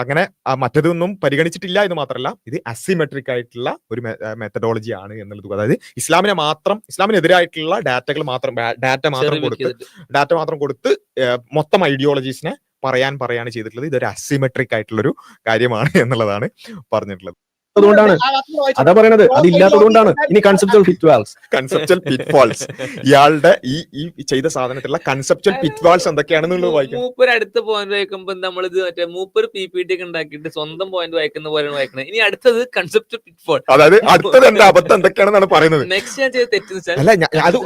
അങ്ങനെ മറ്റതൊന്നും പരിഗണിച്ചിട്ടില്ല എന്ന് മാത്രമല്ല, ഇത് അസിമെട്രിക് ആയിട്ടുള്ള ഒരു മെത്തഡോളജി ആണ് എന്നുള്ളത്. അതായത് ഇസ്ലാമിനെതിരായിട്ടുള്ള ഡാറ്റ മാത്രം കൊടുത്ത് മൊത്തം ഐഡിയോളജീസിനെ പറയാണ് ചെയ്തിട്ടുള്ളത്. ഇതൊരു അസിമെട്രിക് ആയിട്ടുള്ള ഒരു കാര്യമാണ് എന്നുള്ളതാണ് പറഞ്ഞിട്ടുള്ളത്. അതുകൊണ്ടാണ് അതാ പറയണത്, അതില്ലാത്തതുകൊണ്ടാണ്. ഇനി കൺസെപ്ച്വൽ പിറ്റ്ഫാൾസ് ഇയാളുടെ ഈ ചെയ്ത സാധനത്തിലുള്ള കൺസെപ്ച്വൽ പിറ്റ്ഫാൾസ് എന്തൊക്കെയാണെന്നുള്ളത് വായിക്കാം. മൂപ്പര് അടുത്ത പോയിന്റ് വായിക്കുമ്പോൾ നമ്മളിത് മറ്റേ മൂപ്പര് PPT ഒക്കെ ഉണ്ടാക്കിയിട്ട് സ്വന്തം പോയിന്റ് വായിക്കുന്ന പോലെയാണ് വായിക്കുന്നത്. ഇനി അടുത്തത് കൺസെപ്ച്വൽ പിറ്റ്ഫാൾ, അതായത് അടുത്തത് എന്റെ അബദ്ധം എന്തൊക്കെയാണെന്നാണ് പറയുന്നത്. നെക്സ്റ്റ് ഞാൻ ചെയ്ത തെറ്റ് അല്ല, അത്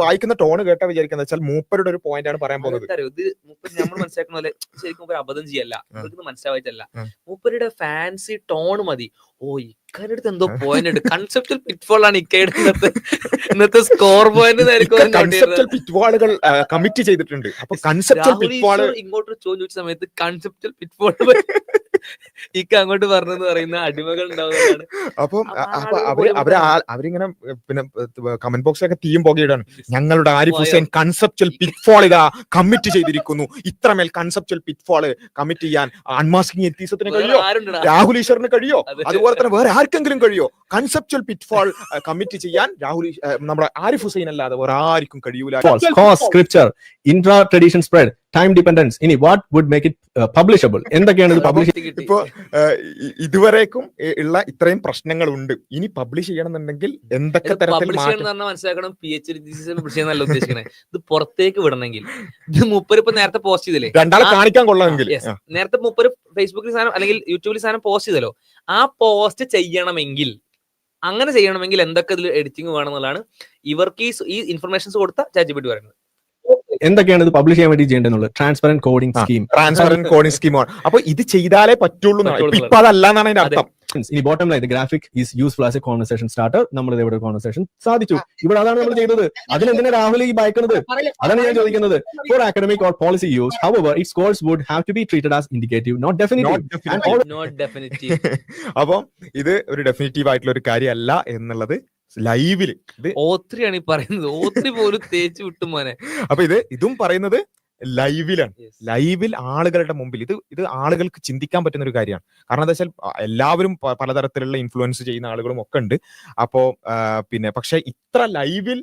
വായിക്കുന്ന ടോണ് കേട്ടാ വിചാരിക്കുന്നത് വെച്ചാൽ മൂപ്പരുടെ ഒരു പോയിന്റ് ആണ് പറയാൻ പോകുന്നത്. ഇത് മൂപ്പര് നമ്മൾ മനസ്സിലാക്കുന്ന പോലെ ശരിക്കും മൂപ്പര് അബദ്ധം ചെയ്യല്ല, മൂപ്പർക്ക് മനസ്സിലാവായിട്ടല്ല. മൂപ്പരുടെ ഫാൻസി ടോൺ മതി. ഓ, ഇക്കാരുടെ അടുത്ത് എന്തോ പോയിന്റ് ഉണ്ട്. കൺസെപ്റ്റൽ പിറ്റ്ഫോൾ ആണ് ഇക്കയുടെ ഇന്നത്തെ സ്കോർ പോയിന്റ്. കൺസെപ്റ്റൽ പിറ്റ്ഫോളുകൾ കമ്മിറ്റ് ചെയ്തിട്ടുണ്ട്. അപ്പൊ കൺസെപ്റ്റൽ പിറ്റ്ഫോൾ ഇങ്ങോട്ട് ചോദിച്ച സമയത്ത് കൺസെപ്റ്റൽ പിറ്റ്ഫോൾ ഇക്ക അങ്ങോട്ട് പറഞ്ഞെന്ന് പറയുന്ന അടിമകൾ ഉണ്ടാവുന്നതാണ്. അപ്പം അവരിങ്ങനെ പിന്നെ കമന്റ് ബോക്സിലൊക്കെ തീയും പോകുകയാണ്. ഞങ്ങളുടെ ആരിഫ് ഹുസൈൻ കൺസെപ്ച്വൽ പിറ്റ്ഫോൾ ഇതാ കമ്മിറ്റ് ചെയ്തിരിക്കുന്നു. ഇത്രമേൽ കൺസെപ്ച്വൽ പിറ്റ്ഫോൾ കമ്മിറ്റ് ചെയ്യാൻ അൺമാസ്കിംഗ് എത്തീസത്തിന് കഴിയോ? രാഹുൽ ഈശ്വറിന് കഴിയോ? അതുപോലെ തന്നെ വേറെ ആർക്കെങ്കിലും കഴിയോ? കൺസെപ്ച്വൽ പിറ്റ്ഫോൾ കമ്മിറ്റ് ചെയ്യാൻ നമ്മുടെ ആരിഫ് ഹുസൈൻ അല്ലാതെ വേറെ ആർക്കും കഴിയൂല. Scripture, intra tradition spread, time dependence. ഇനി വാട്ട് വുഡ് മേക്ക് ഇറ്റ് പബ്ലിഷബിൾ? എന്തൊക്കെയാണ് ഇത് പബ്ലിഷ്? ഇപ്പോ ഇതുവരേക്കും ഉള്ള ഇത്രയും പ്രശ്നങ്ങൾ ഉണ്ട്. ഇനി പബ്ലിഷ് ചെയ്യണമെന്നുണ്ടെങ്കിൽ എന്തൊക്കെ തരത്തിൽ മനസ്സിലാക്കണം. PhD നല്ല ഉദ്ദേശിക്കണേ ഇത് പുറത്തേക്ക് വിടണമെങ്കിൽ ഇത് മൂപ്പര് ഇപ്പൊ നേരത്തെ പോസ്റ്റ് ചെയ്തില്ലേ, രണ്ടാളെ കാണിക്കാൻ കൊള്ളാമെങ്കിൽ നേരത്തെ മൂപ്പര് ഫേസ്ബുക്കിൽ സാധനം അല്ലെങ്കിൽ യൂട്യൂബിൽ സാധനം പോസ്റ്റ് ചെയ്തല്ലോ. ആ പോസ്റ്റ് ചെയ്യണമെങ്കിൽ എന്തൊക്കെ ഇതിൽ എഡിറ്റിംഗ് വേണമെന്നുള്ളതാണ് ഇവർക്ക് ഈ ഇൻഫർമേഷൻസ് കൊടുത്ത ChatGPT പറയുന്നത്. എന്തൊക്കെയാണ് ഇത് പബ്ലിഷ് ചെയ്യാൻ വേണ്ടി ചെയ്യേണ്ടത്? Transparent coding scheme. Transparent coding സ്കീമാണ്. അപ്പൊ ഇത് ചെയ്താലേ പറ്റുള്ളൂ. ഇപ്പൊ അതല്ല എന്നാണ് അതിന്റെ അർത്ഥം. ഇനി bottom line graphic is useful as A conversation starter. നമ്മൾ ഇവിടെ കോൺവെർസേഷൻ സാധിച്ചു. ഇവിടെ അതാണ് നമ്മൾ ചെയ്തത്. അതിനെന്തിനാ രാഹുൽ ഈ ഭയക്കുന്നത്? അതാണ് ഞാൻ ചോദിക്കുന്നത്. For academic or policy use, however, its scores would have to be treated as indicative, not definitive. Not definitive. അപ്പം ഇത് ഒരു ഡെഫിനിറ്റീവ് ആയിട്ടുള്ള ഒരു കാര്യമല്ല എന്നുള്ളത് ലൈവില് ഇത് O3 ആണ് ഈ പറയുന്നത്. O3 പോലും തേച്ച് വിട്ടു മോനെ. അപ്പൊ ഇതും പറയുന്നത് ലൈവിലാണ്. ലൈവിൽ ആളുകളുടെ മുമ്പിൽ ഇത് ആളുകൾക്ക് ചിന്തിക്കാൻ പറ്റുന്ന ഒരു കാര്യമാണ്. കാരണം എന്താ വെച്ചാൽ എല്ലാവരും പലതരത്തിലുള്ള ഇൻഫ്ലുവൻസ് ചെയ്യുന്ന ആളുകളും ഒക്കെ ഉണ്ട്. അപ്പോ പക്ഷെ ഇത്ര ലൈവിൽ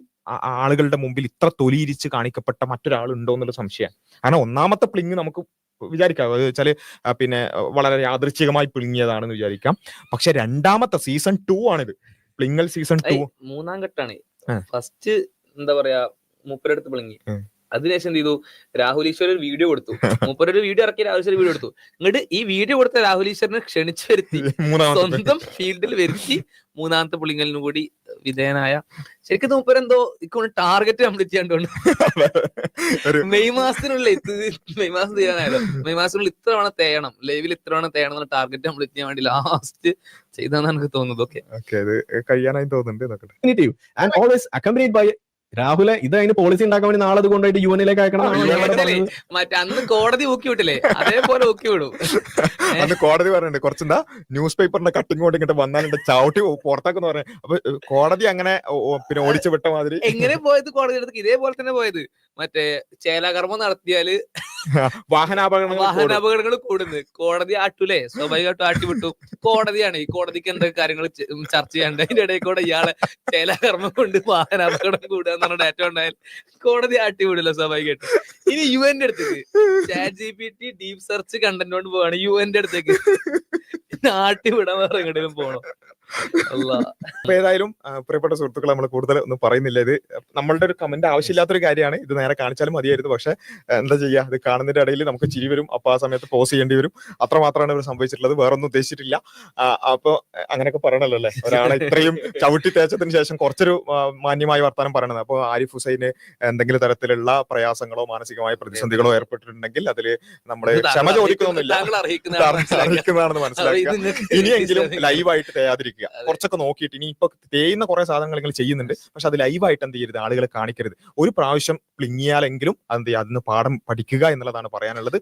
ആളുകളുടെ മുമ്പിൽ ഇത്ര തൊലിയിരിച്ച് കാണിക്കപ്പെട്ട മറ്റൊരാളുണ്ടോ എന്നുള്ള സംശയമാണ്. കാരണം ഒന്നാമത്തെ പ്ലിങ് നമുക്ക് വിചാരിക്കാം വെച്ചാല് വളരെ യാദൃച്ഛികമായി പ്ലിങ്ങിയതാണെന്ന് വിചാരിക്കാം. പക്ഷെ രണ്ടാമത്തെ സീസൺ 2 ആണിത്. പ്ലിങ്ങൽ സീസൺ 2 മൂന്നാം ഘട്ടാണ്. ഫസ്റ്റ് എന്താ പറയാ മൂപ്പരെടുത്ത് പ്ലിങ്ങി. അതിനുശേഷം എന്ത് ചെയ്തു? രാഹുൽ ഈശ്വർ ഒരു വീഡിയോ കൊടുത്തു. മൂപ്പരൊരു വീഡിയോ ഇറക്കി രാഹുൽ ഈശ്വർ വീഡിയോ കൊടുത്തു. എന്നിട്ട് ഈ വീഡിയോ കൊടുത്ത രാഹുൽ ഈശ്വറിനെ ക്ഷണിച്ചു വരുത്തി സ്വന്തം ഫീൽഡിൽ വരുത്തി മൂന്നാമത്തെ പുളിങ്ങലിനും കൂടി വിധേയനായ. ശരിക്കും മൂപ്പരെന്തോ ടാർഗറ്റ് കംപ്ലീറ്റ് ചെയ്യാണ്ട് മെയ് മാസത്തിനുള്ളിൽ മെയ് മാസം ചെയ്യാനായാലോ മെയ് മാസത്തിനുള്ളിൽ ഇത്ര തവണ തേയണം, ലൈവിൽ ഇത്ര തവണ തേയണം എന്നുള്ള ടാർഗറ്റ് കംപ്ലീറ്റ് ചെയ്യാൻ വേണ്ടി ലാസ്റ്റ് ചെയ്താന്ന് എനിക്ക് തോന്നുന്നത്. ഓക്കെ കഴിയാനായി തോന്നുന്നുണ്ട്. And always accompanied by രാഹുലെ ഇത് അതിന് പോളിസി ഉണ്ടാക്കാൻ വേണ്ടി നാളെ അത് കൊണ്ടുപോയിട്ട് UN-ലേക്ക് അയക്കണം. മറ്റേ അന്ന് കോടതി ഊക്കി വിട്ടില്ലേ, അതേപോലെ ഊക്കി വിടും. അന്ന് കോടതി പറഞ്ഞിട്ടുണ്ട് കുറച്ചെന്താ ന്യൂസ് പേപ്പറിന്റെ കട്ടിങ് കൊണ്ട് ഇങ്ങോട്ട് വന്നാലുണ്ട് ചവിട്ടി പുറത്താക്കെന്ന് പറഞ്ഞു. അപ്പൊ കോടതി അങ്ങനെ ഓടിച്ചു വിട്ട മാതിരി എങ്ങനെ പോയത് കോടതി അടുത്ത് ഇതേപോലെ തന്നെ പോയത്. മറ്റേ ചേലാകർമ്മം നടത്തിയാല് വാഹനാപകടങ്ങൾ കൂടുന്നു. കോടതി ആട്ടൂലേ, സ്വാഭാവികമായിട്ടും ആട്ടിവിട്ടു. കോടതിയാണ്, ഈ കോടതിക്ക് എന്തൊക്കെ കാര്യങ്ങൾ ചർച്ച ചെയ്യാണ്ട് അതിന്റെ ഇടയിൽ കൂടെ ഇയാളെ ചേലാകർമ്മം കൊണ്ട് വാഹനാപകടം കൂടുക എന്നുള്ള ഡാറ്റ ഉണ്ടായാൽ കോടതി ആട്ടിവിടില്ല സ്വാഭാവികമായിട്ടും. ഇനി UN അടുത്തേക്ക് ChatGPT ഡീപ് സെർച്ച് കണ്ടന്റ് കൊണ്ട് പോവാണ്. UN അടുത്തേക്ക് ആട്ടിവിടാൻ വേറെ എങ്ങോട്ടും പോകണം. അപ്പൊ ഏതായാലും പ്രിയപ്പെട്ട സുഹൃത്തുക്കളെ നമ്മൾ കൂടുതൽ ഒന്നും പറയുന്നില്ല. ഇത് നമ്മളുടെ ഒരു കമന്റ് ആവശ്യമില്ലാത്തൊരു കാര്യമാണ്. ഇത് നേരെ കാണിച്ചാലും മതിയായിരുന്നു. പക്ഷെ എന്താ ചെയ്യാ, ഇത് കാണുന്നതിന്റെ ഇടയിൽ നമുക്ക് ചിരി വരും. അപ്പൊ ആ സമയത്ത് പോസ് ചെയ്യേണ്ടി വരും. അത്രമാത്രമാണ് ഇവർ സംഭവിച്ചിട്ടുള്ളത്, വേറെ ഒന്നും ഉദ്ദേശിച്ചിട്ടില്ല. അപ്പൊ അങ്ങനെയൊക്കെ പറയണല്ലോ അല്ലെ, ഒരാളെ ഇത്രയും ചവിട്ടി തേച്ചതിന് ശേഷം കുറച്ചൊരു മാന്യമായ വർത്താനം പറയണത്. അപ്പൊ ആരിഫ് ഹുസൈന് എന്തെങ്കിലും തരത്തിലുള്ള പ്രയാസങ്ങളോ മാനസികമായ പ്രതിസന്ധികളോ ഏർപ്പെട്ടിട്ടുണ്ടെങ്കിൽ അതില് നമ്മള് ക്ഷമ ചോദിക്കുന്നൊന്നുമില്ല, അറിയിക്കുന്നതാണെന്ന് മനസ്സിലാക്കുക. ഇനിയെങ്കിലും ലൈവായിട്ട് തേയാതിരിക്കുക. കുറച്ചൊക്കെ നോക്കിയിട്ട് ഇനി ഇപ്പൊ തേയുന്ന കുറെ സാധനങ്ങൾ നിങ്ങൾ ചെയ്യുന്നുണ്ട്, പക്ഷെ അത് ലൈവായിട്ട് എന്ത് ചെയ്യരുത്, ആളുകളെ കാണിക്കരുത്. ഒരു പ്രാവശ്യം പ്ലിങ്ങിയാലെങ്കിലും എന്ത് ചെയ്യുക, അതിന് പാഠം പഠിക്കുക എന്നുള്ളതാണ് പറയാനുള്ളത്.